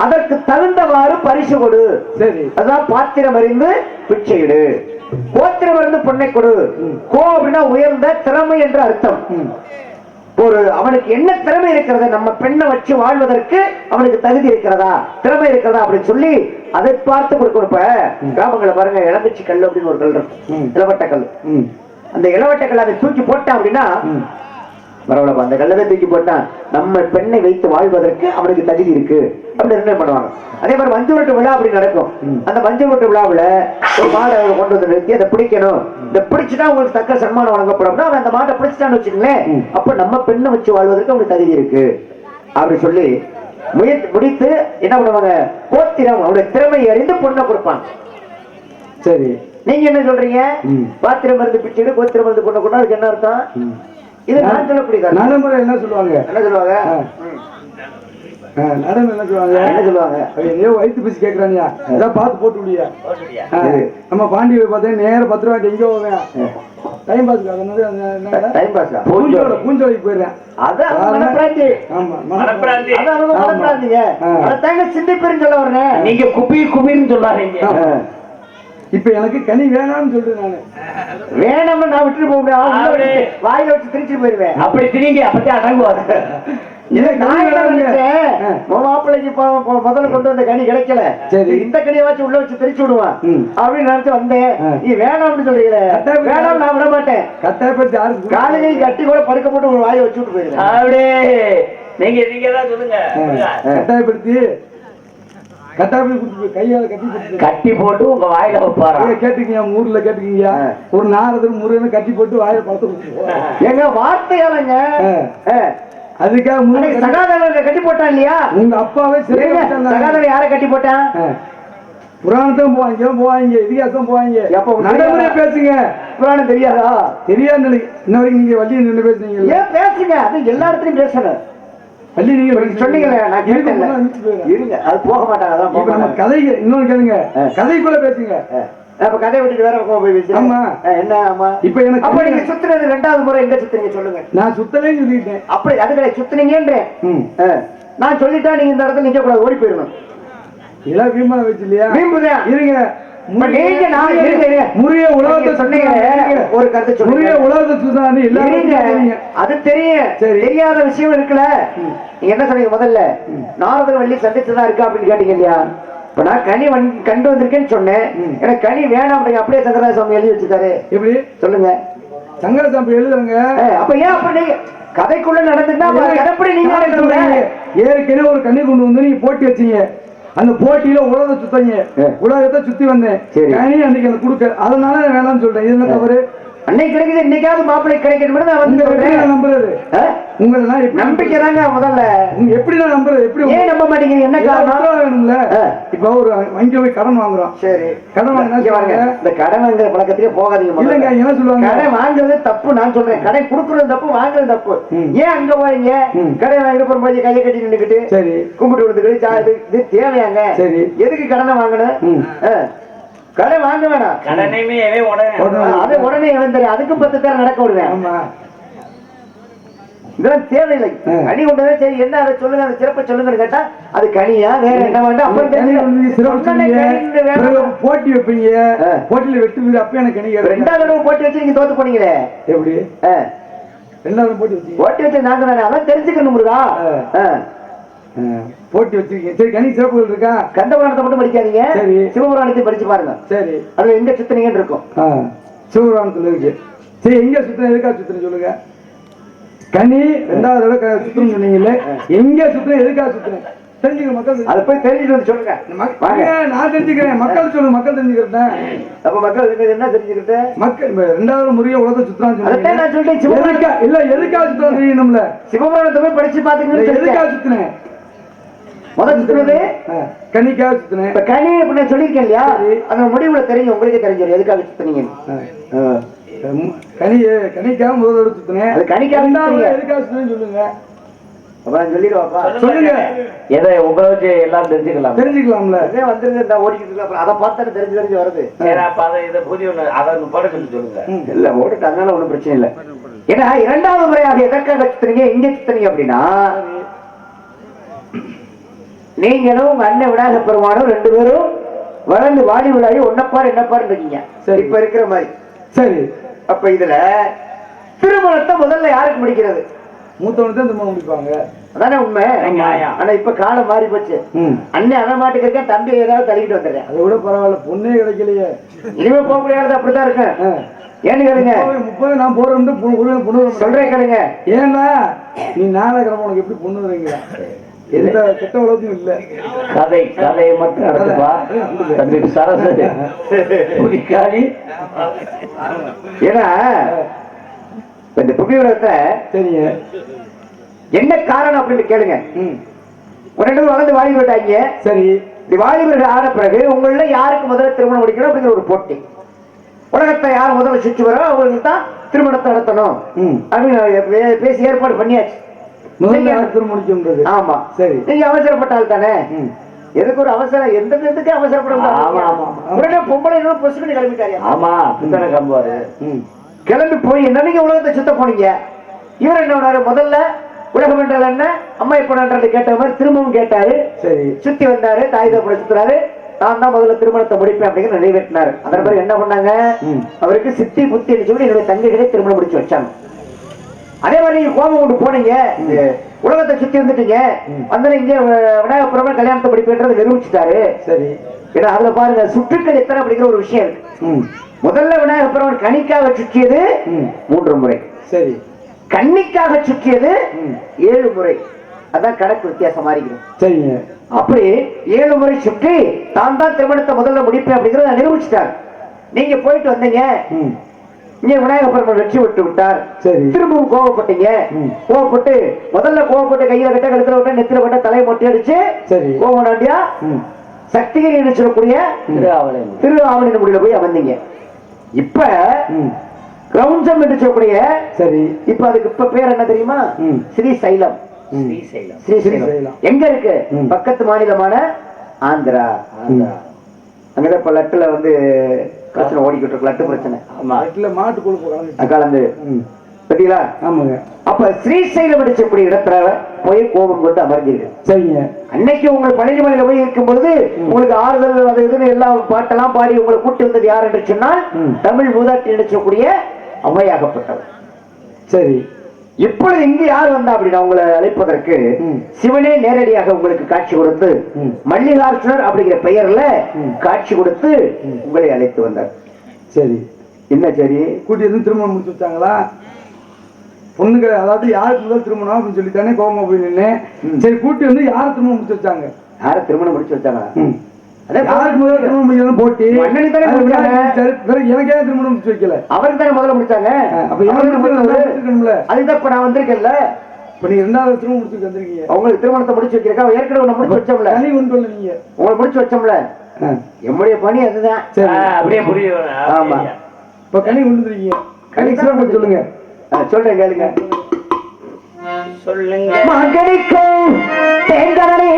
அதற்கு தகுந்தவாறு பரிசு கொடு. சரி, அதான் பாத்திரம் அறிந்து பிச்சையிடு, கோத்திரம் அறிந்து பொண்ணை கொடு. கோ அப்படின்னா உயர்ந்த திறமை என்ற அர்த்தம். ஒரு அவனுக்கு என்ன திறமை இருக்கிறத, நம்ம பெண்ணை வச்சு வாழ்வதற்கு அவனுக்கு தகுதி இருக்கிறதா, திறமை இருக்கிறதா அப்படின்னு சொல்லி அதை பார்த்து கொடுக்கணும். இப்ப கிராமங்களை பாருங்க, இளம்பச்சி கல் அப்படின்னு ஒரு கல் இருக்கும், இளவட்ட கல். அந்த இளவட்ட கல் அதை தூக்கி போட்டான் அப்படின்னா பரவாயில்ல, அந்த கல்லவே தூக்கி போட்டான், நம்ம பெண்ணை வைத்து வாழ்வதற்கு அவனுக்கு தகுதி இருக்கு அப்படி நிர்ணயம் பண்ணுவாங்க. அதே மாதிரி மஞ்சள் விட்டு விழா அப்படி நடக்கும். அந்த மஞ்சள் விட்டு விழாவில் ஒரு மாடை கொண்டு வந்து நிறுத்தி அதை பிடிக்கணும். இந்த பிடிச்சுட்டா உங்களுக்கு தக்க சன்மானம் வழங்கப்படும். அவன் அந்த மாட்டை பிடிச்சிட்டான்னு வச்சுக்கங்களேன், அப்ப நம்ம பெண்ணை வச்சு வாழ்வதற்கு அவனுக்கு தகுதி இருக்கு அப்படி சொல்லி முடித்து என்ன பண்ணுவாங்க? கோத்திரம் அவனுடைய திறமையை அறிந்து பொண்ணை கொடுப்பாங்க. சரி, நீங்க என்ன சொல்றீங்க? பாத்திரம் மருந்து பிடிச்சிட்டு கோத்திரம் மருந்து பொண்ணை கொண்டா அதுக்கு என்ன அர்த்தம்? இது நான் சொல்லக்கூடிய நடைமுறை. என்ன சொல்லுவாங்க? என்ன சொல்லுவாங்க? நடைமுறை என்ன சொல்லுவாங்க? என்ன சொல்லுவாங்க? வயிற்று பசி கேட்கறாங்க, ஏதாவது பார்த்து போட்டு விடியா. நம்ம பாண்டி பார்த்தா நேரம் 10 ரூபாய்க்கு எங்க போவேன்? Time pass. Time pass. பூஞ்சோலைக்கு போயிடுறேன். நீங்க குபின்னு சொல்லாதீங்க. இப்ப எனக்கு கனி வேணாம்னு சொல்றேன். நானு வேணாம்னு நான் விட்டுட்டு போக முடியாது, வாயில வச்சு திரிச்சு போயிருவேன். அப்படி திரிங்க, அப்படி அடங்குவாங்க. மாப்பிள்ளைக்கு முதல்ல கொண்டு வந்த கனி கிடைக்கல, சரி இந்த கனியை வச்சு உள்ள வச்சு திரிச்சு விடுவான் அப்படின்னு நினைச்சு வந்தேன். நீ வேணாம்னு சொல்றீங்களே, வேணாம் நான் விட மாட்டேன். கட்டாயப்படுத்தி காலையை கட்டி கூட படுக்க போட்டு ஒரு வாயை வச்சு விட்டு போயிருவேன். அப்படியே நீங்க தான் சொல்லுங்க. கட்டாயப்படுத்தி கையால கட்டி போட்டு உங்க வாயில வைப்பாரு. கேட்டுக்கீங்க, ஊர்ல கேட்டுக்கீங்க, ஒரு நாரதர் முருகன் கட்டி போட்டு வாயில பழத்தை கொடுத்து எங்க வார்த்தையாலங்க. அதுக்காக சகாதேவன் கட்டி போட்டான் இல்லையா? உங்க அப்பாவே சகாதேவன் யாரை கட்டி போட்டான்? புராணத்தும் போவாங்க, இதிகாசம் போவாங்க. நடைமுறை பேசுங்க. புராணம் தெரியாதா? தெரியாது. இன்ன வரைக்கும் நீங்க வள்ளி நின்று பேசுறீங்க. ஏன் பேசுங்க, அது எல்லா இடத்துலயும் பேசணும். வள்ளி நீங்க சொன்னீங்களே, நான் இருங்க, அது போக மாட்டாங்க. கதை இன்னொன்னு கேளுங்க, கதைக்குள்ள பேசுங்க. அப்ப கதை விட்டுட்டு வேற பக்கம் போய் பேசுங்க. ஆமா, என்ன? ஆமா, இப்ப எனக்கு அப்ப நீங்க சுத்துறது ரெண்டாவது முறை எங்க சுத்துறீங்க சொல்லுங்க. நான் சுத்தலைன்னு சொல்லிட்டேன். அப்படி அது கிடையாது, சுத்துனீங்கன்றேன். நான் சொல்லிட்டா நீங்க இந்த இடத்துல நிக்க கூடாது, ஓடி போயிடணும். இதெல்லாம் வீம்பா வச்சு இல்லையா? வீம்புதான். இருங்க, முறிய உலகத்தை சொன்னீங்க. ஒரு கருத்து சொல்லுங்க. உலகத்தை சுத்தான்னு எல்லாரும் அது தெரியும். தெரியாத விஷயம் இருக்குல்ல. நீங்க என்ன சொன்னீங்க முதல்ல? நாரதர் வள்ளி சந்திச்சுதான் இருக்கா அப்படின்னு கேட்டீங்க இல்லையா? இப்ப நான் கனி கண்டு வந்திருக்கேன்னு சொன்னேன். எனக்கு கனி வேணாம் அப்படிங்க. அப்படியே சங்கரதாச சுவாமி எழுதி வச்சுக்காரு. எப்படி சொல்லுங்க? சங்கரசாமி எழுதுறங்க. அப்ப ஏன் அப்படி நீங்க கதைக்குள்ள நடந்துட்டா கதைப்படி நீங்க ஏற்கனவே ஒரு கனி கொண்டு வந்து நீங்க போட்டி வச்சீங்க. அந்த போட்டியில உலகத்தை சுத்தங்க, உலகத்தை சுத்தி வந்தேன். கனி அன்னைக்கு எனக்கு கொடுக்க, அதனால வேணாம்னு சொல்றேன். இது என்ன தவறு? அன்னைக்கு கிடைக்குது, இன்னைக்காவது மாப்பிள்ளை கிடைக்கணும். நம்புறது உங்களை நம்பிக்கை தாங்க முதல்ல. எப்படி நான் நம்புறது? எப்படி ஏன் நம்ப மாட்டீங்க? என்ன காரணம் வேணும்ல? இப்ப ஒரு வங்கி போய் கடன் வாங்குறோம். சரி, கடன் வாங்க. இந்த கடன் வாங்குற பழக்கத்திலே போகாதீங்க. இல்லங்க, என்ன சொல்லுவாங்க? கடன் வாங்குறது தப்பு. நான் சொல்றேன், கடன் கொடுக்கறது தப்பு, வாங்குறது தப்பு. ஏன் அங்க போறீங்க? கடன் வாங்கிட்டு போய் கையை கட்டி நின்றுக்கிட்டு சரி கும்பிட்டு விடுறதுக்கு இது தேவையாங்க? சரி, எதுக்கு கடனை வாங்கணும்? கடன் வாங்க வேணாம். கடனையுமே உடனே அது உடனே வந்துரு. அதுக்கும் 10 பேர் நடக்க விடுவேன். இதெல்லாம் தேவையில்லை. கனி கொண்டு வந்து சரி என்ன அதை சொல்லுங்க, அதை சிறப்பை சொல்லுங்கன்னு கேட்டா அது கனியா வேற என்ன வேண்டாம் அப்புறம் போட்டி வைப்பீங்க, போட்டியில வெற்றி அப்ப எனக்கு கனி. ரெண்டாவது தடவை போட்டி வச்சு நீங்க தோத்து போனீங்களே எப்படி? ரெண்டாவது போட்டி வச்சு நாங்க தானே அதான் தெரிஞ்சுக்கணும் முருகா. போட்டி வச்சிருக்கீங்க, சரி கனி சிறப்புகள் இருக்கா? கந்தபுராணத்தை மட்டும் படிக்காதீங்க, சரி சிவபுராணத்தை படிச்சு பாருங்க. சரி அதுல எங்க சுத்தனீங்கன்னு இருக்கும். சிவபுராணத்துல இருக்கு. சரி எங்க சுத்தன, எதுக்காக சுத்தன சொல்லுங்க. கனி ரெண்டாவது தடவை சுத்தணும் சொன்னீங்கல்ல, எங்க சுத்தன, எதுக்காக சுத்தன தெரிஞ்சுக்க மக்கள். அதை போய் தெரிஞ்சுட்டு சொல்லுங்க. நான் தெரிஞ்சுக்கிறேன், மக்கள் சொல்லுங்க, மக்கள் தெரிஞ்சுக்கிறேன். அப்ப மக்கள் என்ன தெரிஞ்சுக்கிட்டேன்? மக்கள் ரெண்டாவது முறையா உலகத்தை சுத்தலாம் நான் சொல்லிட்டேன். இல்ல எதுக்காக சுத்தம் தெரியணும்ல, சிவபுராணத்தை போய் படிச்சு பாத்தீங்கன்னா எதுக்காக சுத்தினேன். முதல் சுத்துறது கனிக்காக சுத்தினேன். இப்ப கனி அப்படின்னு சொல்லியிருக்கேன் இல்லையா, அந்த முடிவுல தெரியும், உங்களுக்கே தெரிஞ்சிடும் எதுக்காக சுத்தினீங்க. கனிக்காக முதல் தடவை சுத்தினேன். அது கனிக்காக எதுக்காக சுத்தினேன்னு சொல்லுங்க. அப்புறம் சொல்லிடுவாப்பா, சொல்லுங்க. எதை உங்களை வச்சு எல்லாம் தெரிஞ்சுக்கலாம்ல. வந்துருங்க ஓடிக்கிட்டு அதை பார்த்தாலும் தெரிஞ்சு வருது. இல்ல ஓடிட்டு அதனால ஒண்ணும் பிரச்சனை இல்லை. ஏன்னா இரண்டாவது முறையாக எதற்காக சுத்துறீங்க, எங்க சுத்துறீங்க அப்படின்னா, நீங்களும் உங்க அண்ணன் விநாயக பெருமானும் ரெண்டு பேரும் வளர்ந்து வாடி விழாயி ஒன்னப்பாரு என்னப்பாரு இருக்கீங்க. சரி இப்ப இருக்கிற மாதிரி. சரி அப்ப இதுல திருமணத்தை முதல்ல யாருக்கு முடிக்கிறது? மூத்தவனுக்கு தான் திருமணம் முடிப்பாங்க, அதானே உண்மை. ஆனா இப்ப காலம் மாறி போச்சு. அண்ணன் அவன் மாட்டுக்கு இருக்கேன், தம்பி ஏதாவது தள்ளிக்கிட்டு வந்துடுறேன். அதை விட பரவாயில்ல, பொண்ணே கிடைக்கலையே. இனிமே போக முடியாது, அப்படிதான் இருக்கேன். ஏன்னு கேளுங்க, 30 நான் போறேன் பொண்ணு சொல்றேன் கேளுங்க. ஏன்னா நீ நாடகம் உனக்கு எப்படி பொண்ணு வரீங்களா, எந்த கெட்ட உலகத்தையும் இல்ல. கதையை மட்டும் நடத்துப்பா தம்பி சரஸ்வதி. ஏன்னா இந்த புவி உலகத்தை சரிங்க என்ன காரணம் அப்படின்னு கேளுங்க. ஒரு ரெண்டு வளர்ந்து வாழி விட்டாங்க. சரி இது வாலிபர்கள் ஆன பிறகு உங்கள யாருக்கு முதல்ல திருமணம் முடிக்கணும் அப்படிங்கிற ஒரு போட்டி. உலகத்தை யார் முதல்ல சுற்றி வரோ அவங்களுக்கு தான் திருமணத்தை நடத்தணும் அப்படின்னு பேசி ஏற்பாடு பண்ணியாச்சு. திருமணம். ஆமா சரி, நீங்க அவசரப்பட்டால் தானே. எதுக்கு ஒரு அவசரம், எந்த விதத்துக்கு அவசரப்பட பொம்பளை பொசுக்கு கிளம்பிட்டாரு. ஆமா கிளம்புவாரு. கிளம்பி போய் என்ன நீங்க உலகத்தை சுத்த போனீங்க. இவர் என்ன பண்ணாரு, முதல்ல உலகம் என்றால் என்ன, அம்மா இப்ப கேட்ட மாதிரி திரும்பவும் கேட்டாரு. சரி சுத்தி வந்தாரு, தாய் தகப்பனை சுத்துறாரு. நான் தான் முதல்ல திருமணத்தை முடிப்பேன் அப்படிங்கிற நிறைவேற்றினாரு. அதன் பிறகு என்ன பண்ணாங்க, அவருக்கு சித்தி புத்தி அடிச்சு என்னுடைய தங்கைகளே திருமணம் முடிச்சு வச்சாங்க. அதே மாதிரி நீங்க கோபம் கொண்டு போனீங்க, உலகத்தை சுத்தி வந்துட்டீங்க, வந்து இங்க விநாயக பெருமாள் கல்யாணத்தை முடிப்பேன்றதை நிரூபிச்சுட்டாரு. சரி ஏன்னா அதுல பாருங்க சுற்றுக்கள் எத்தனை அப்படிங்கிற ஒரு விஷயம் இருக்கு. முதல்ல விநாயக பெருமாள் கனிக்காக சுற்றியது 3 முறை. சரி கன்னிக்காக சுற்றியது 7 முறை. அதான் கணக்கு வித்தியாசம் மாறிக்கிறோம். சரிங்க அப்படி 7 முறை சுற்றி தான் தான் திருமணத்தை முதல்ல முடிப்பேன் அப்படிங்கறத நிரூபிச்சுட்டார். நீங்க போயிட்டு வந்தீங்க, இங்க விநாயக பெருமாள் வெற்றி விட்டு விட்டார். சரி திரும்பவும் கோவப்பட்டீங்க. கோவப்பட்டு முதல்ல கோவப்பட்டு கையில கட்ட கழுத்துல விட்ட நெத்தில விட்ட தலையை மொட்டை அடிச்சு சரி கோவனாண்டியா சக்திகிரி சொல்லக்கூடிய திரு ஆவணி முடியல போய் அமர்ந்தீங்க. இப்ப கிரவுண்டம் என்று சொல்லக்கூடிய சரி இப்ப அதுக்கு இப்ப பேர் என்ன தெரியுமா, ஸ்ரீசைலம். ஸ்ரீசைலம் எங்க இருக்கு, பக்கத்து மாநிலமான ஆந்திரா. அங்கதான் இப்ப லட்டுல வந்து பிரச்சனை ஓடிக்கிட்டு இருக்கு, லட்டு பிரச்சனை. மாட்டு கொழுப்பு கலந்து பத்தீங்களா. ஆமாங்க. அப்ப ஸ்ரீசைலம் அடிச்சக்கூடிய இடத்துல போய் கோபம் கொண்டு அமர்ந்தீங்க. சரிங்க அன்னைக்கு உங்கள் பழனி மலையில போய் இருக்கும் பொழுது உங்களுக்கு ஆறுதல் அது இதுன்னு எல்லா பாட்டெல்லாம் பாடி உங்களை கூட்டி வந்தது யார் என்று சொன்னால் தமிழ் மூதாட்டி நினைச்சக்கூடிய அம்மையாகப்பட்டவர். சரி இப்பொழுது இங்கு யார் வந்தா அப்படின்னா உங்களை அழைப்பதற்கு சிவனே நேரடியாக உங்களுக்கு காட்சி கொடுத்து மல்லிகார்ஜுனர் அப்படிங்கிற பெயர்ல காட்சி கொடுத்து உங்களை அழைத்து வந்தார். சரி என்ன சரி கூட்டி எதுவும் திருமணம் முடிச்சு வச்சாங்களா பொண்ணுங்க, அதாவது யாருக்கு முதல் திருமணம் அப்படின்னு சொல்லித்தானே கோபமா போய் நின்னேன். சரி கூட்டி வந்து யார திருமணம் முடிச்சு வச்சாங்க, யார திருமணம் முடிச்சு வச்சாங்களா, யாருக்கு முதல்ல திருமணம் முடிக்கணும் போட்டி. எனக்கே திருமணம் முடிச்சு வைக்கல, அவருக்கு தானே முதல்ல முடிச்சாங்க. அதுதான் இப்ப நான் வந்திருக்கேன்ல. இப்ப நீங்க 2வது திருமணம் முடிச்சு வந்திருக்கீங்க, உங்களுக்கு திருமணத்தை முடிச்சு வைக்கிறக்கா ஏற்கனவே ஒண்ணு முடிச்சு வச்சோம்ல. கனி ஒன்று நீங்க உங்களை முடிச்சு வச்சோம்ல, என்னுடைய பணி அதுதான். அப்படியே புரியும். ஆமா இப்ப கனி கொண்டு இருக்கீங்க, கனி சிறப்பு சொல்லுங்க. சொல்றேன் கேளுங்க. சொல்லுங்க. மகனிக்கும் தேங்கடனே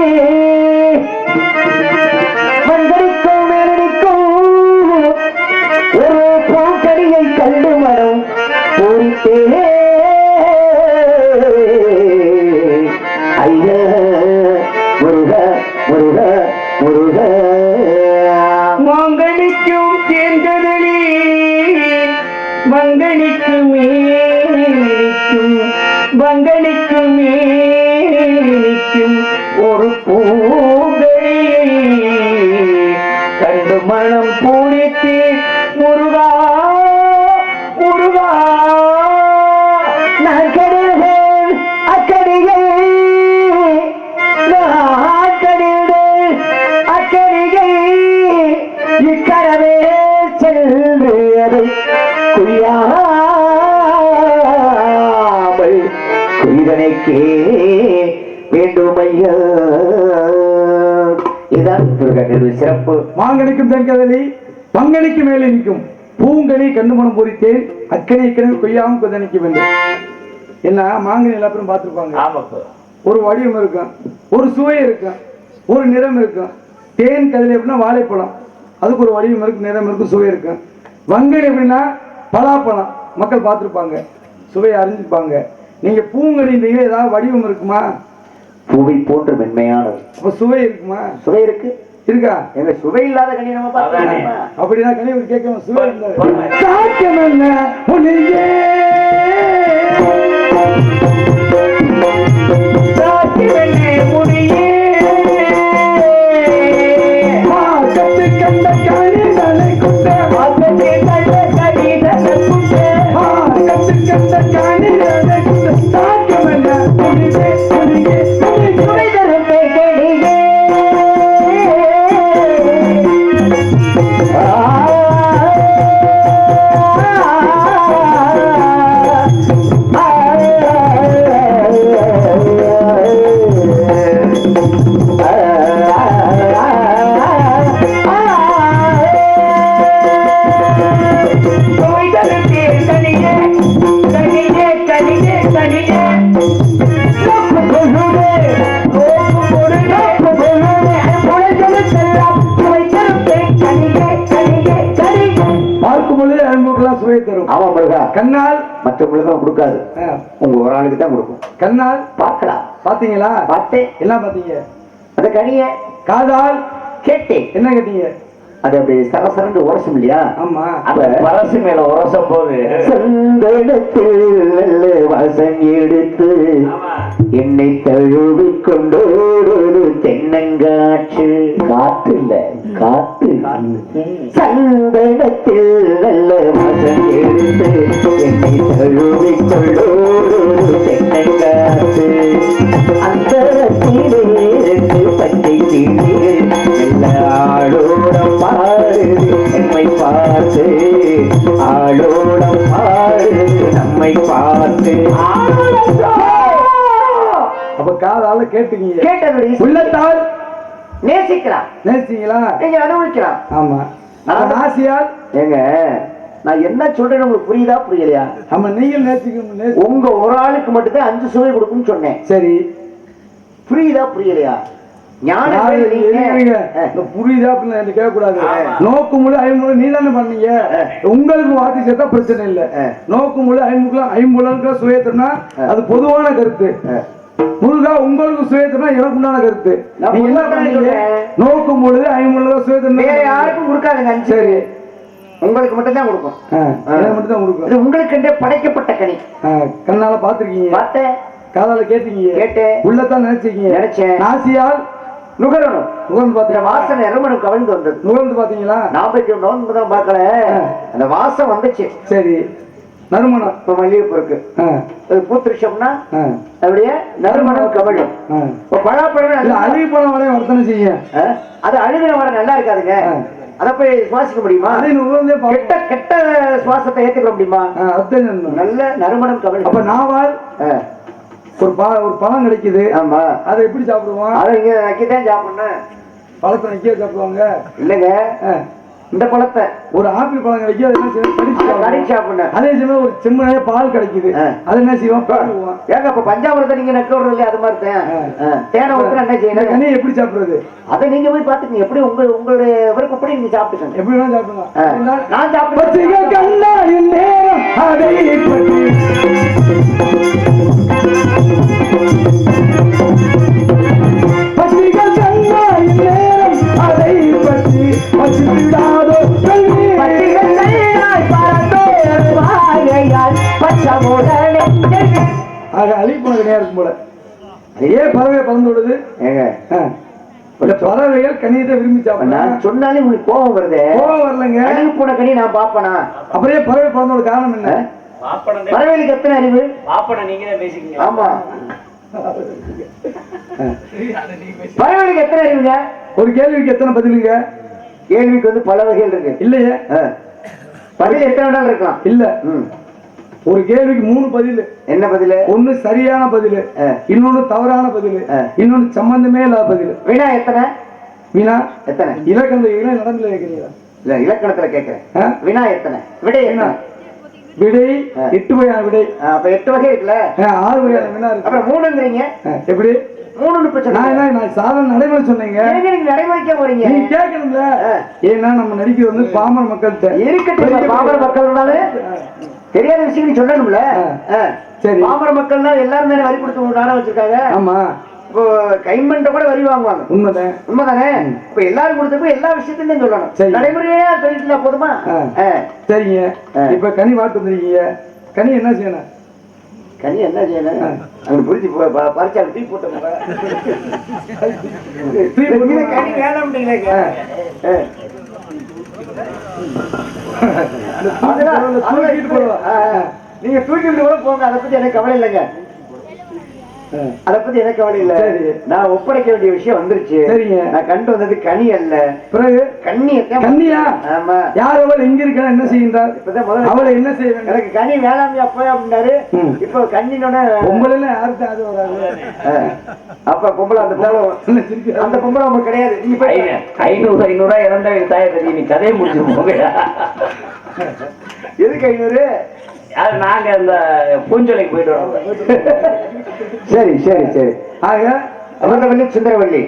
மங்கடிக்கும் மேலடிக்கும் ஒரு பூக்கடியை கண்டு மனம் பூரித்தே பங்களிக்கு மேனிக்கும் ஒரு பூங்கை கண்டு மனம் பூரித்து முருகா முருகா நகடுகள் அக்கடிகள் நாக்கடிகள் அக்கடிகள் இக்கரவே சென்று அதை குய்யாமல் குய்தனைக்கே வேண்டும் ஐயா. இதுதான் முருகன் சிறப்பு. மாங்கனிக்கும் தென்கதலி பங்கனிக்கு மேலே நிற்கும் பூங்கனி கண்டுமணம் பொறித்தேன் அக்கனை இக்கனை கொய்யாமல் கொதனிக்க வேண்டும். என்ன மாங்கனி எல்லாரும் பார்த்துருப்பாங்க. ஆமாப்பா. ஒரு வடிவம் இருக்கும், ஒரு சுவை இருக்கும், ஒரு நிறம் இருக்கும். தேன் கதில் எப்படின்னா வாழைப்பழம், அதுக்கு ஒரு வடிவம் இருக்கும், நிறம் இருக்கும், சுவை இருக்கும். வங்கனி எப்படின்னா பலாப்பழம், மக்கள் பார்த்துருப்பாங்க, சுவையை அறிஞ்சிருப்பாங்க. நீங்க பூங்கனின்றீங்க, ஏதாவது வடிவம் இருக்குமா? பூவை போன்ற மென்மையானது. அப்ப சுவை இருக்குமா? சுவை இருக்கு இருக்கா? எங்க சுவை இல்லாத கனி நம்ம பார்த்தோம். அப்படின்னா கனி கேட்க சுவை சாக்கியம் என்ன முனியே கண்ட கனிதலை கொண்ட கண்ட கனிதலை கொண்ட சாக்கியம் என்ன முனியே முனியே சுவை தரும் கனியே சுவை தரும். ஆமா முருகா. கண்ணால் மற்றவங்களுக்கு கொடுக்காது, உங்க ஒரு ஆளுக்கு தான் கொடுக்கும். கண்ணால் பார்க்கலாம். பாத்தீங்களா? பார்த்தேன். எல்லாம் பாத்தீங்க. அந்த கனிய காதால் கேட்டேன். என்ன கேட்டீங்க? அது அப்படி சரசரண்டு உரசும் இல்லையா? ஆமா. அந்த பரசு மேல உரசும் போது சந்தனத்தில் வாசம் எடுத்து என்னை தழுவி கொண்டோடு தென்னங்காற்று காற்று இல்ல காற்று சந்தனத்தில் நல்ல வாசம் எடுத்து என்னை தழுவி கொண்டோடு தென்னங்காற்று அந்த பச்சை தீர்கள் நல்ல ஆளோடம் பாடு நம்மை பார்த்து ஆளோடம் பாடு நம்மை பார்த்து. அப்ப காதால கேட்டுக்கீங்க. கேட்டது உள்ளத்தால் நேசிக்கலாம். நேசிங்களா? நீங்க அனுபவிக்கலாம். ஆமா. ஆசையால் ஏங்க நான் என்ன சொல்றேன்னு உங்களுக்கு புரியுதா புரியலையா? நம்ம நீங்கள் நேசிக்கணும். உங்க ஒரு ஆளுக்கு மட்டும்தான் 5 சுவை கொடுக்கும்னு சொன்னேன். சரி, புரியுதா புரியலையா? புரியுதா அப்படின்னு கேட்கக்கூடாது. நோக்கு முழு ஐம்பது நீ தானே பண்ணீங்க. உங்களுக்கு வார்த்தை சேர்த்தா பிரச்சனை இல்லை. நோக்கு முழு ஐம்பது சுயத்தினா அது பொதுவான கருத்து. முருகா உங்களுக்கு சுயத்தினா எனக்கு உண்டான கருத்து. நீங்க என்ன பண்ணீங்க? நோக்கும் பொழுது 50 சுயத்தினா வேற யாருக்கும் கொடுக்காதுங்க. சரி, உங்களுக்கு மட்டும் தான் கொடுக்கும். மட்டும் தான் கொடுக்கும். இது உங்களுக்கு படைக்கப்பட்ட கனி. கண்ணால பாத்துருக்கீங்க, பார்த்தேன். காதால கேட்டீங்க, கேட்டேன். உள்ளத்தான் நினைச்சீங்க, நினைச்சேன். நாசியால் நுகரணும். நுகர்ந்து பாத்தீங்க, வாசனை எருமனும் கவிழ்ந்து வந்தது. நுகர்ந்து பாத்தீங்களா? நோன்பு தான் பார்க்கல, அந்த வாசம் வந்துச்சு. சரி, நறுமணம். இப்ப மல்லிகைப்பூ இருக்கு, பூத்திருச்சோம்னா அப்படியே நறுமணம் கவிழும். பழாப்பழம் அழுகி பழம் வரைய வர்த்தனை செய்ய, அது அழுகின வர நல்லா இருக்காதுங்க. அத போய் சுவாசிக்க முடியுமா? கெட்ட கெட்ட சுவாசத்தை ஏத்துக்க முடியுமா? நல்ல நறுமணம் கவிழும். அப்ப நாவால் ஒரு பழம் கிடைக்குது. ஆமா, அதை எப்படி சாப்பிடுவோம்? அதை இங்க நக்கிதான் சாப்பிடணும். பழத்தை நக்கியே சாப்பிடுவாங்க இல்லங்க. இந்த பழத்தை ஒரு ஆப்பிள் பழம் கிடைக்கும், அது கடிச்சு சாப்பிடணும். அதே சமயம் ஒரு செம்மனைய பால் கிடைக்குது, அது என்ன செய்வோம்? ஏங்க இப்ப பஞ்சாமிரத்தை நீங்க நக்க விடுறது இல்லையா? அது மாதிரி தேனை ஊத்துனா என்ன செய்யணும்? கனி எப்படி சாப்பிடுறது? அதை நீங்க போய் பாத்துக்கீங்க. எப்படி உங்களுடைய விருப்பப்படி நீங்க சாப்பிட்டுக்கணும். எப்படி வேணா சாப்பிடுங்க. நான் சாப்பிடுவேன். அழிப்பணம் பறந்து விடுது ஏங்க இந்த பறவைகள் கனியத்தை விரும்பி சாப்பிடலாம். நான் சொன்னாலே உங்களுக்கு கோபம் வருது. கோபம் வரலங்க. அழுகு போன கனி நான் பாப்பனா? அப்படியே பறவை பறந்தோட காரணம் என்ன? பறவைகளுக்கு எத்தனை அறிவு? பாப்பன நீங்க தான் பேசிக்கீங்க. ஆமா, பறவைகளுக்கு எத்தனை அறிவுங்க? ஒரு கேள்விக்கு எத்தனை பதிலுங்க? கேள்விக்கு வந்து பல வகைகள் இருக்கு. இல்லையே, பதில் எத்தனை வேணாலும் இருக்கலாம். இல்ல, ஒரு கேள்விக்கு 3 பதில். என்ன பதில்? ஒண்ணு சரியான பதில், இன்னொன்னு தவறான பதில், இன்னொன்னு சம்பந்தமே இல்லாத பதில். வினா எத்தனை? வினா எத்தனை? இலக்கணத்துல நடந்துல கேக்குறீங்களா? இல்ல, இலக்கணத்துல கேட்கிறேன். வினா எத்தனை? விடை என்ன? விடை 8 வகையான விடை. அப்ப 8 வகை இருக்குல்ல? 6 வகையான வினா இருக்கு. அப்புறம் 3ங்கறீங்க. எப்படி 3ன்னு பிரச்சனை? நான் சாதாரண நடைமுறை சொன்னீங்க. நீங்க நடைமுறைக்க போறீங்க. நீங்க கேட்கணும்ல. ஏன்னா நம்ம நடிக்கிறது வந்து பாமர மக்கள்கிட்ட. இருக்கட்டும், பாமர மக்கள்னாலே தெரியாத விஷயம் சொல்லணும்ல. சரி, பாமர மக்கள்னா எல்லாரும் தானே வரி கொடுத்து நாடகம் வச்சிருக்காங்க. ஆமா, இப்போ கைமண்ட கூட வரி வாங்குவாங்க. உண்மைதானே? இப்ப எல்லாரும் கொடுத்தப்ப எல்லா விஷயத்தையும் சொல்லணும். நடைமுறையா சொல்லிட்டு போதுமா? சரிங்க. இப்ப கனி வாட்டு வந்துருக்கீங்க. கனி என்ன செய்யணும்? கனி என்ன செய்யணும்? அங்க புரிஞ்சு பறிச்சா தூக்கி போட்ட கனி வேணாம்ன்றீங்க. நீங்க தூக்கிட்டு கூட போங்க, அதை பத்தி எனக்கு கவலை இல்லைங்க. அத பத்தி எனக்கு கவலை இல்ல. நான் ஒப்படைக்க வேண்டிய விஷயம் வந்துருச்சு. சரிங்க. நான் கண்டு வந்தது கனி அல்ல. பிறகு கண்ணியா? ஆமா. யார் அவள் எங்க இருக்கா, என்ன செய்கின்றார்? இப்பதான் முதல்ல அவளை என்ன செய்ய? எனக்கு கனி வேளாண்மை அப்பா அப்படின்னாரு. இப்போ கண்ணினோட பொம்பளை யாருக்கு அது வராது. அப்ப பொம்பளை அந்த பொம்பளை அவங்க கிடையாது. நீங்க 500 இறந்த தாயை பத்தி நீ கதையை முடிச்சு போங்க. எதுக்கு 500? நாங்க அந்த பூஞ்சொலைக்கு போயிட்டு வரோம். சரி சரி சரி. ஆக சுந்தரவல்லி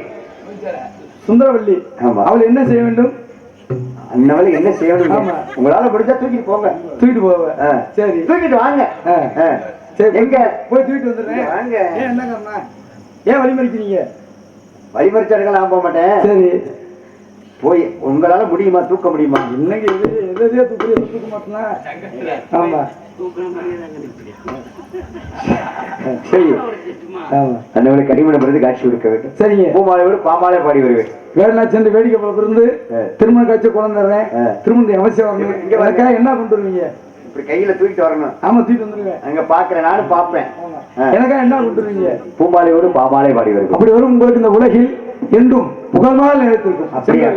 சுந்தரவல்லி அவள் என்ன செய்ய வேண்டும்? அந்தவளை என்ன செய்ய வேண்டும்? உங்களால முடிஞ்சா தூக்கிட்டு போங்க. தூக்கிட்டு போவ? சரி, தூக்கிட்டு வாங்க. சரி, எங்க போய் தூக்கிட்டு வந்துடுறேன். வாங்க. என்ன காரணம்? ஏன் வழிமறிக்கிறீங்க? வழிமறிச்சாடுங்க, நான் போக மாட்டேன். சரி, போய் உங்களால முடியுமா? தூக்க முடியுமா? என்னங்க எதையோ தூக்க மாட்டேன்னா? ஆமா, சரி. அந்தவளை கனிமணம் பிறகு காட்சி கொடுக்க வேண்டும். சரிங்க. பூமாலையோடு பாமாலை பாடி வருவேன். வேணா சென்று வேடிக்கை பிறந்து திருமண காட்சி குழந்தைறேன். திருமணம் அவசியம் வரணும். இங்க என்ன கொண்டு வருவீங்க? இப்படி கையில தூக்கிட்டு வரணும். ஆமா, தூக்கிட்டு வந்துருவேன். அங்க பாக்குறேன், நானும் பாப்பேன். எனக்கா என்ன கொண்டு வருவீங்க? பூமாலையோடு பாமாலை பாடி வருவேன். அப்படி வரும் உங்களுக்கு இந்த உலகில் என்றும் புகழ்மால் நினைத்திருக்கும். அப்படியா?